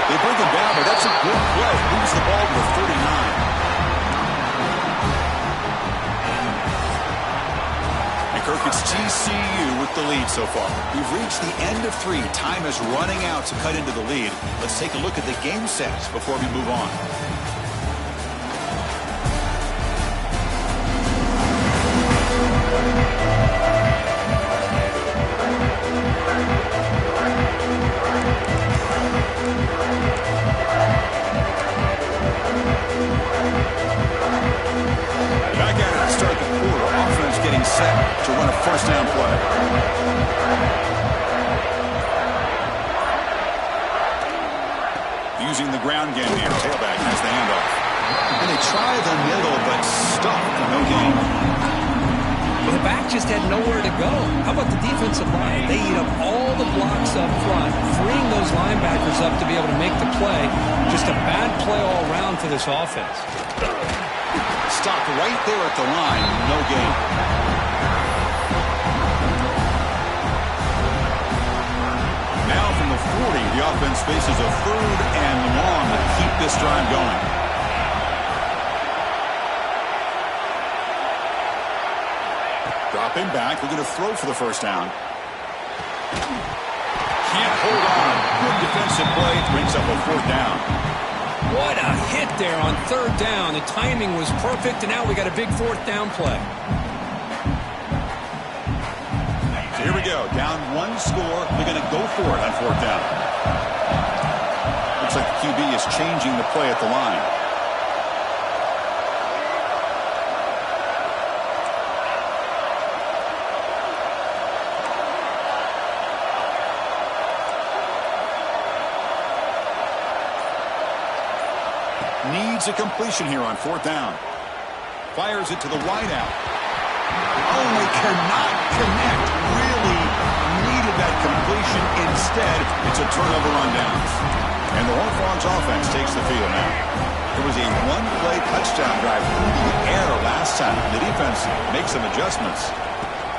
Speaker 1: They bring him down, but that's a good play. Moves the ball to the 39. And Kirk, it's TCU with the lead so far. We've reached the end of 3. Time is running out to cut into the lead. Let's take a look at the game sets before we move on. Back at it to start the quarter. Offense getting set to run a first down play. Using the ground game here. Tailback has the handoff. And they try the middle, but stuck. No gain.
Speaker 2: Well, the back just had nowhere to go. How about the defensive line? They eat up all the blocks up front, freeing those linebackers up to be able to make the play. Just a bad play all around for this offense.
Speaker 1: Stopped right there at the line. No gain. Now from the 40, the offense faces a 3rd and long to keep this drive going. Dropping back, we're going to throw for the first down. Can't hold on. Good defensive play. Brings up a 4th down.
Speaker 2: What a hit there on 3rd down. The timing was perfect, and now we got a big 4th down play.
Speaker 1: So here we go. Down 1 score. They're going to go for it on 4th down. Looks like the QB is changing the play at the line. Needs a completion here on 4th down. Fires it to the wideout. Oh, they cannot connect. Really needed that completion. Instead, it's a turnover on downs. And the Horned Frogs offense takes the field now. There was a 1-play touchdown drive through the air last time. The defense makes some adjustments.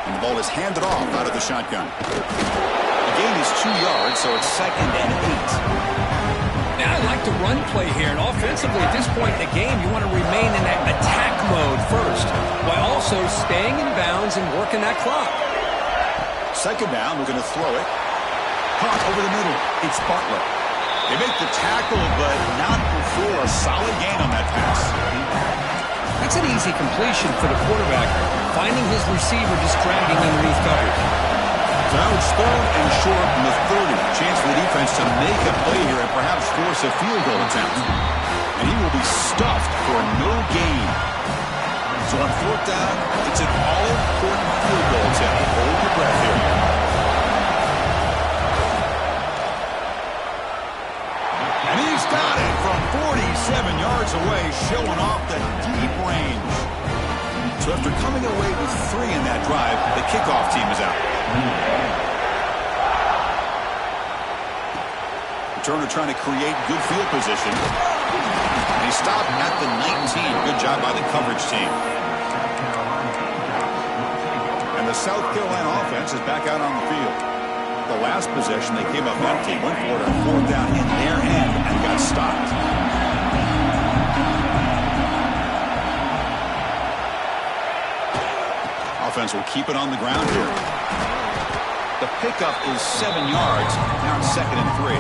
Speaker 1: And the ball is handed off out of the shotgun. The gain is 2 yards, so it's 2nd and 8.
Speaker 2: Now, I like the run play here, and offensively at this point in the game, you want to remain in that attack mode first, while also staying in bounds and working that clock.
Speaker 1: 2nd down, we're going to throw it. Caught over the middle. It's Butler. They make the tackle, but not before a solid gain on that pass.
Speaker 2: That's an easy completion for the quarterback, finding his receiver just dragging underneath coverage.
Speaker 1: So now it's 3rd and short from the 30. Chance for the defense to make a play here and perhaps force a field goal attempt. And he will be stuffed for no gain. So on 4th down, it's an all-important field goal attempt. Hold your breath here. And he's got it from 47 yards away, showing off the deep range. So after coming away with 3 in that drive, the kickoff team is out. Returner trying to create good field position. And he stopped at the 19. Good job by the coverage team. And the South Carolina offense is back out on the field. The last possession, they came up empty, went for it on 4th down in their end and got stopped. Offense will keep it on the ground here. The pickup is 7 yards. Now it's 2nd and 3.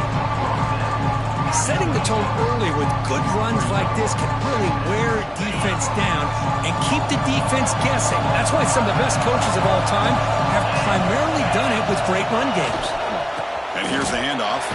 Speaker 2: Setting the tone early with good runs like this can really wear defense down and keep the defense guessing. That's why some of the best coaches of all time have primarily done it with great run games.
Speaker 1: And here's the handoff.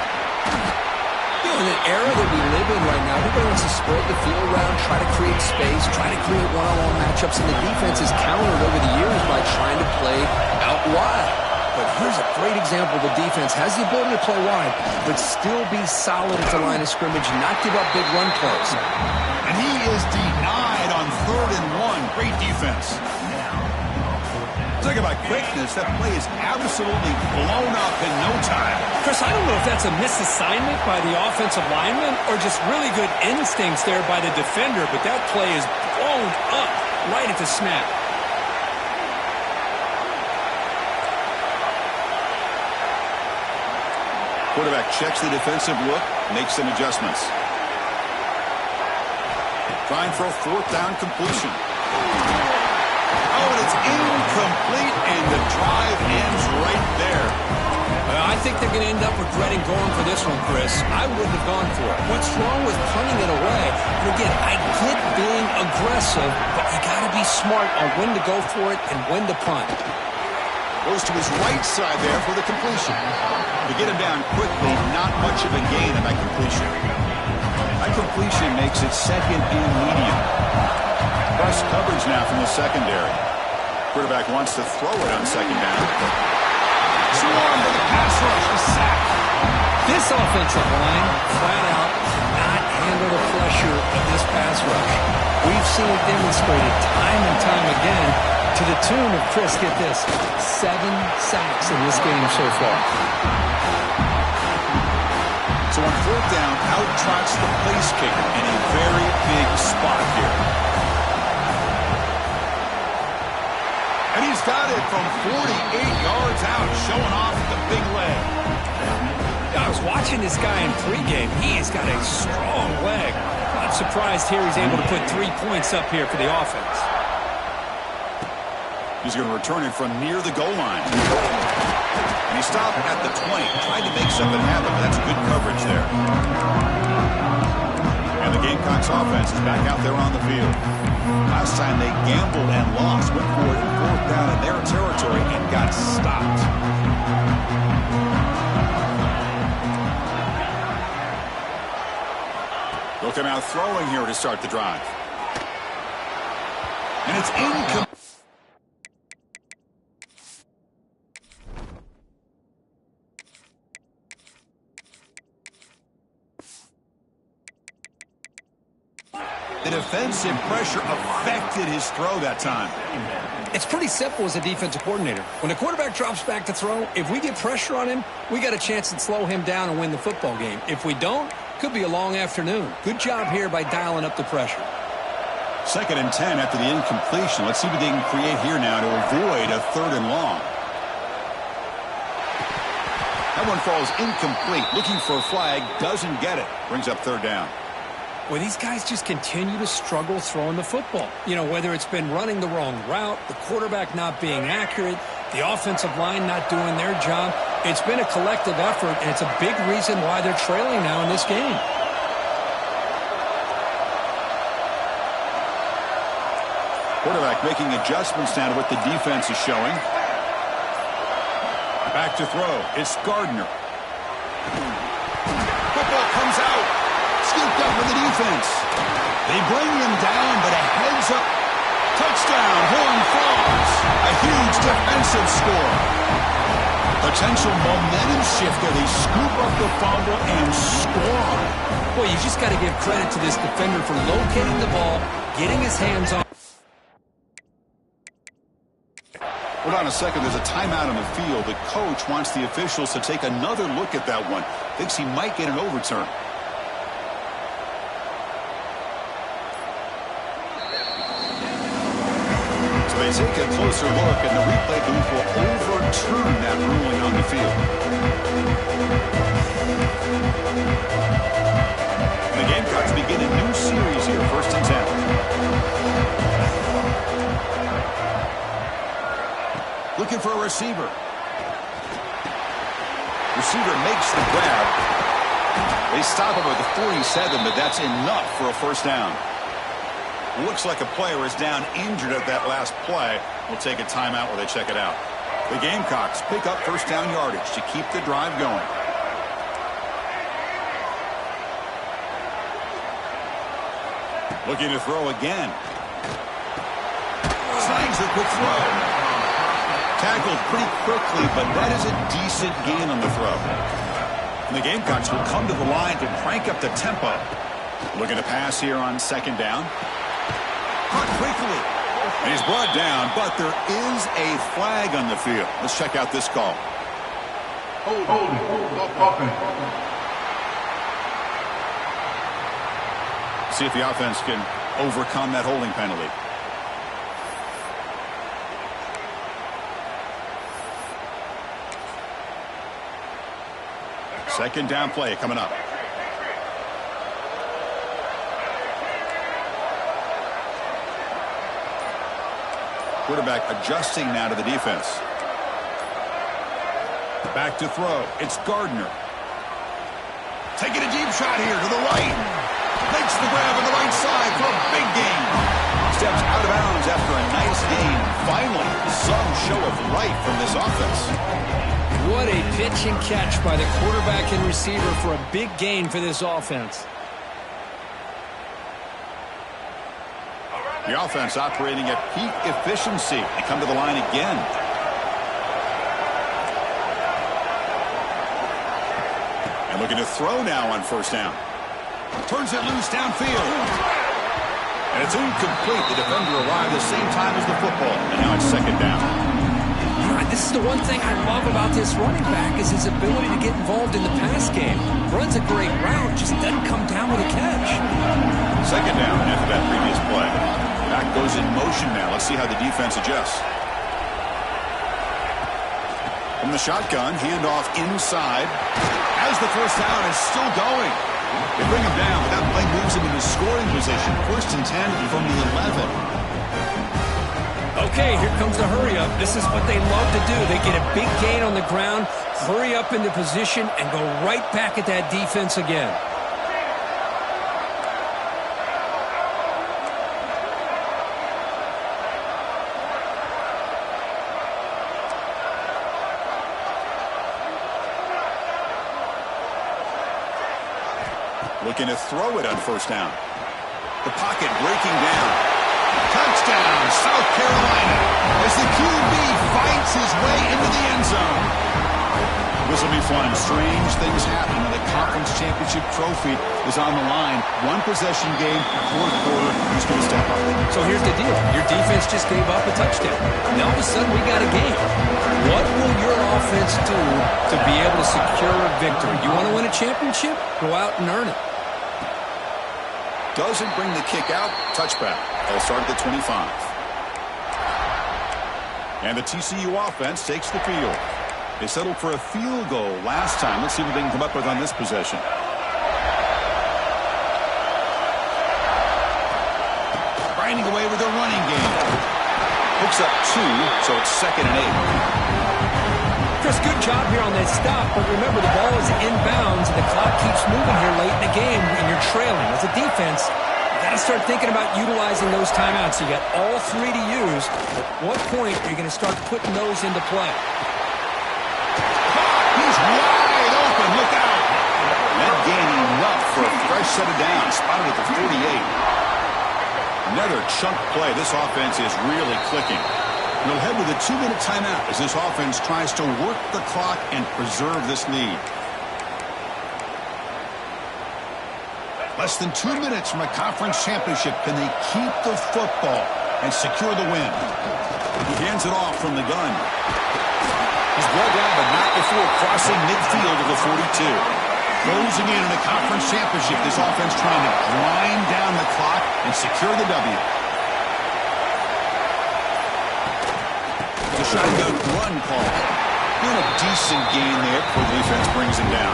Speaker 3: You know, in the era that we live in right now, everybody wants to spread the field around, try to create space, try to create one-on-one matchups, and the defense is countered over the years by trying to play out wide. But here's a great example. The defense has the ability to play wide, but still be solid at the line of scrimmage, not give up big run plays.
Speaker 1: And he is denied on 3rd and 1. Great defense. Talk about quickness. That play is absolutely blown up in no time.
Speaker 2: Chris, I don't know if that's a misassignment by the offensive lineman or just really good instincts there by the defender, but that play is blown up right at the snap.
Speaker 1: Quarterback checks the defensive look, makes some adjustments. Trying for a 4th down completion. Oh, and it's incomplete, and the drive ends right there.
Speaker 2: I think they're going to end up regretting going for this one, Chris. I wouldn't have gone for it. What's wrong with punting it away? And again, I get being aggressive, but you got to be smart on when to go for it and when to punt.
Speaker 1: Goes to his right side there for the completion. To get him down quickly, not much of a gain on that completion. That completion makes it 2nd and medium. Press coverage now from the secondary. Quarterback wants to throw it on 2nd down. Swarm for the pass rush, a sack.
Speaker 2: This offensive line flat out cannot handle the pressure of this pass rush. We've seen it demonstrated time and time again. to the tune of, Chris, get this, 7 sacks in this game so far.
Speaker 1: So on fourth down, out trots the place kicker in a very big spot here. And he's got it from 48 yards out, showing off the big leg.
Speaker 2: I was watching this guy in pregame. He has got a strong leg. Not surprised here he's able to put 3 points up here for the offense.
Speaker 1: He's going to return it from near the goal line. And he stopped at the 20, tried to make something happen, but that's good coverage there. And the Gamecocks offense is back out there on the field. Last time they gambled and lost, went for it in fourth down in their territory and got stopped. Looking out throwing here to start the drive. And it's incomplete. The defensive pressure affected his throw that time.
Speaker 2: It's pretty simple as a defensive coordinator. When the quarterback drops back to throw, if we get pressure on him, we got a chance to slow him down and win the football game. If we don't, could be a long afternoon. Good job here by dialing up the pressure.
Speaker 1: 2nd and 10 after the incompletion. Let's see what they can create here now to avoid a 3rd and long. That one falls incomplete. Looking for a flag, doesn't get it. Brings up 3rd down.
Speaker 2: Well, these guys just continue to struggle throwing the football. You know, whether it's been running the wrong route, the quarterback not being accurate, the offensive line not doing their job. It's been a collective effort, and it's a big reason why they're trailing now in this game.
Speaker 1: Quarterback making adjustments now to what the defense is showing. Back to throw. It's Gardner. Football comes out. Scooped up for the defense. They bring him down, but a heads-up touchdown. Horn Frogs. A huge defensive score. Potential momentum shifter. They scoop up the fumble and score on it.
Speaker 2: Boy, you just got to give credit to this defender for locating the ball, getting his hands on.
Speaker 1: Hold on a second. There's a timeout on the field. The coach wants the officials to take another look at that one. Thinks he might get an overturn. They take a closer look, and the replay booth will overturn that ruling on the field. The Gamecocks begin a new series here, 1st and 10. Looking for a receiver. Receiver makes the grab. They stop him at the 47, but that's enough for a 1st down. Looks like a player is down injured at that last play. We'll take a timeout while they check it out. The Gamecocks pick up 1st down yardage to keep the drive going. Looking to throw again. Slangs the quick throw. Tackled pretty quickly, but that is a decent gain on the throw. And the Gamecocks will come to the line to crank up the tempo. Looking to pass here on 2nd down. Caught quickly. And he's brought down, but there is a flag on the field. Let's check out this call. Hold. See if the offense can overcome that holding penalty. Second down play coming up. Quarterback adjusting now to the defense. Back to throw. It's Gardner. Taking a deep shot here to the right. Makes the grab on the right side for a big gain. Steps out of bounds after a nice gain. Finally, some show of life from this offense.
Speaker 2: What a pitch and catch by the quarterback and receiver for a big gain for this offense.
Speaker 1: The offense operating at peak efficiency. They come to the line again. And looking to throw now on 1st down. Turns it loose downfield. And it's incomplete. The defender arrived the same time as the football. And now it's second down.
Speaker 2: This is the one thing I love about this running back is his ability to get involved in the pass game. Runs a great route, just doesn't come down with a catch.
Speaker 1: Second down after that previous play. Back goes in motion now. Let's see how the defense adjusts. From the shotgun, handoff inside. As the first down is still going. They bring him down, but that play moves him into scoring position. 1st and 10 from the 11.
Speaker 2: Okay, here comes the hurry up. This is what they love to do. They get a big gain on the ground, hurry up into position, and go right back at that defense again.
Speaker 1: Looking to throw it on 1st down. The pocket breaking down. Touchdown, South Carolina, as the QB fights his way into the end zone. This will be fun. Strange things happen when the conference championship trophy is on the line. One possession game, 4th quarter, who's going to step up?
Speaker 2: So here's the deal. Your defense just gave up a touchdown. Now all of a sudden we got a game. What will your offense do to be able to secure a victory? You want to win a championship? Go out and earn it.
Speaker 1: Doesn't bring the kick out. Touchback. They'll start at the 25. And the TCU offense takes the field. They settled for a field goal last time. Let's see what they can come up with on this possession. Grinding away with their running game. Hooks up 2, so it's 2nd and 8.
Speaker 2: Chris, good job here on that stop, but remember the ball is inbounds and the clock keeps moving here late in the game and you're trailing. As a defense, you got to start thinking about utilizing those timeouts. You got all 3 to use. At what point are you going to start putting those into play?
Speaker 1: He's wide open. Look out. That gaining enough for a fresh set of downs. Spotted at the 48. Another chunk play. This offense is really clicking. We'll head with a 2-minute timeout as this offense tries to work the clock and preserve this lead. Less than 2 minutes from a conference championship. Can they keep the football and secure the win? He hands it off from the gun. He's brought down, but not before crossing midfield of the 42. Closing in a conference championship. This offense trying to grind down the clock and secure the W. The shotgun run call. Doing a decent gain there before the defense brings him down.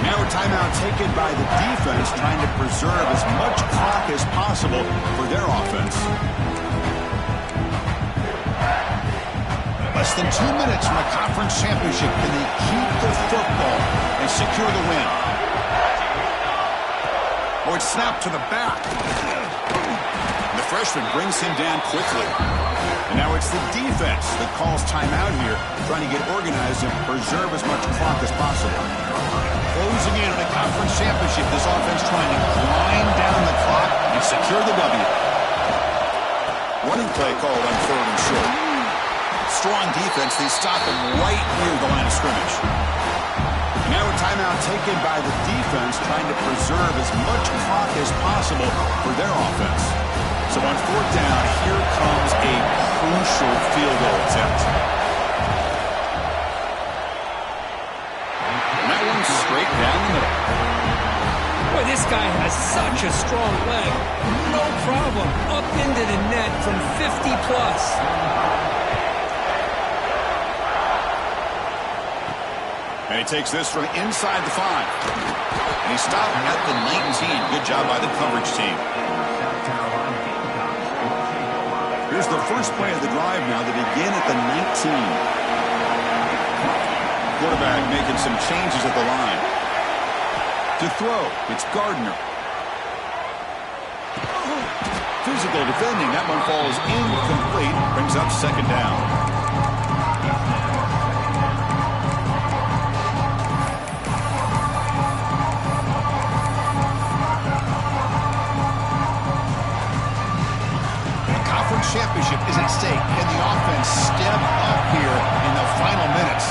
Speaker 1: Now a timeout taken by the defense, trying to preserve as much clock as possible for their offense. Less than 2 minutes from a conference championship. Can they keep the football and secure the win? Oh, it's snapped to the back. The freshman brings him down quickly. And now it's the defense that calls timeout here, trying to get organized and preserve as much clock as possible. Closing in on a conference championship, this offense trying to grind down the clock and secure the W. Running play called on 3rd and short. Strong defense, they stop him right near the line of scrimmage. Now a timeout taken by the defense, trying to preserve as much clock as possible for their offense. So on 4th down, here comes a crucial field goal attempt. And that one's straight down the middle.
Speaker 2: Boy, this guy has such a strong leg. No problem. Up into the net from 50+.
Speaker 1: And he takes this from inside the 5. And he stopped at the 19. Good job by the coverage team. Here's the first play of the drive now. They begin at the 19. Quarterback making some changes at the line. To throw, it's Gardner. Physical defending. That one falls incomplete. Brings up 2nd down. Championship is at stake. Can the offense step up here in the final minutes?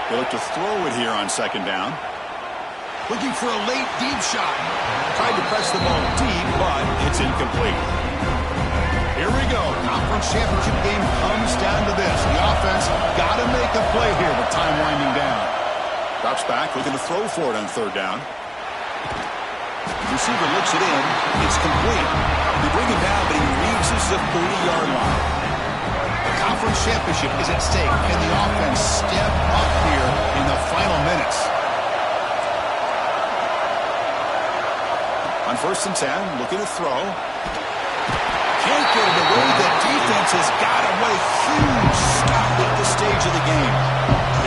Speaker 1: They look to throw it here on 2nd down. Looking for a late deep shot. tried to press the ball deep, but it's incomplete. Here we go. Conference championship game comes down to this. The offense got to make a play here with time winding down. Drops back, looking to throw for it on third down. Receiver looks it in. It's complete. They bring him down, but he reaches the 30-yard line. The conference championship is at stake. Can the offense step up here in the final minutes? On 1st and 10, looking to throw. Can't get it away. The defense has got him. What a huge stop at this stage of the game.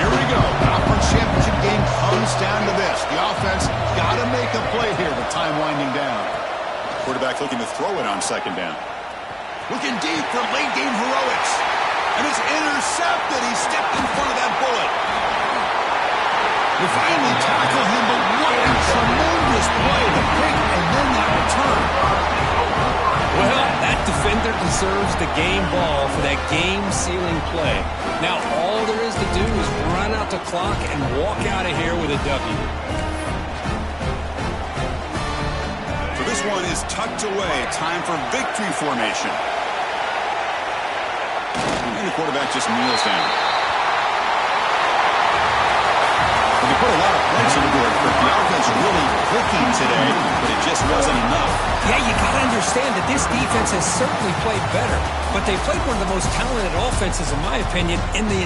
Speaker 1: Here we go. Conference championship game comes down to this. The offense got to make a play here with time winding down. Quarterback looking to throw it on 2nd down. Looking deep for late game heroics. And it's intercepted. He stepped in front of that bullet. They finally tackle him, but what a tremendous play. The pick and then that return.
Speaker 2: Well, that defender deserves the game ball for that game-sealing play. Now, all there is to do is run out the clock and walk out of here with a W.
Speaker 1: So this one is tucked away. Time for victory formation. And the quarterback just kneels down. Well, they put a lot of points on the board, but the offense really clicking today, but it just wasn't enough.
Speaker 2: Yeah, you got to understand that this defense has certainly played better, but they played one of the most talented offenses, in my opinion, in the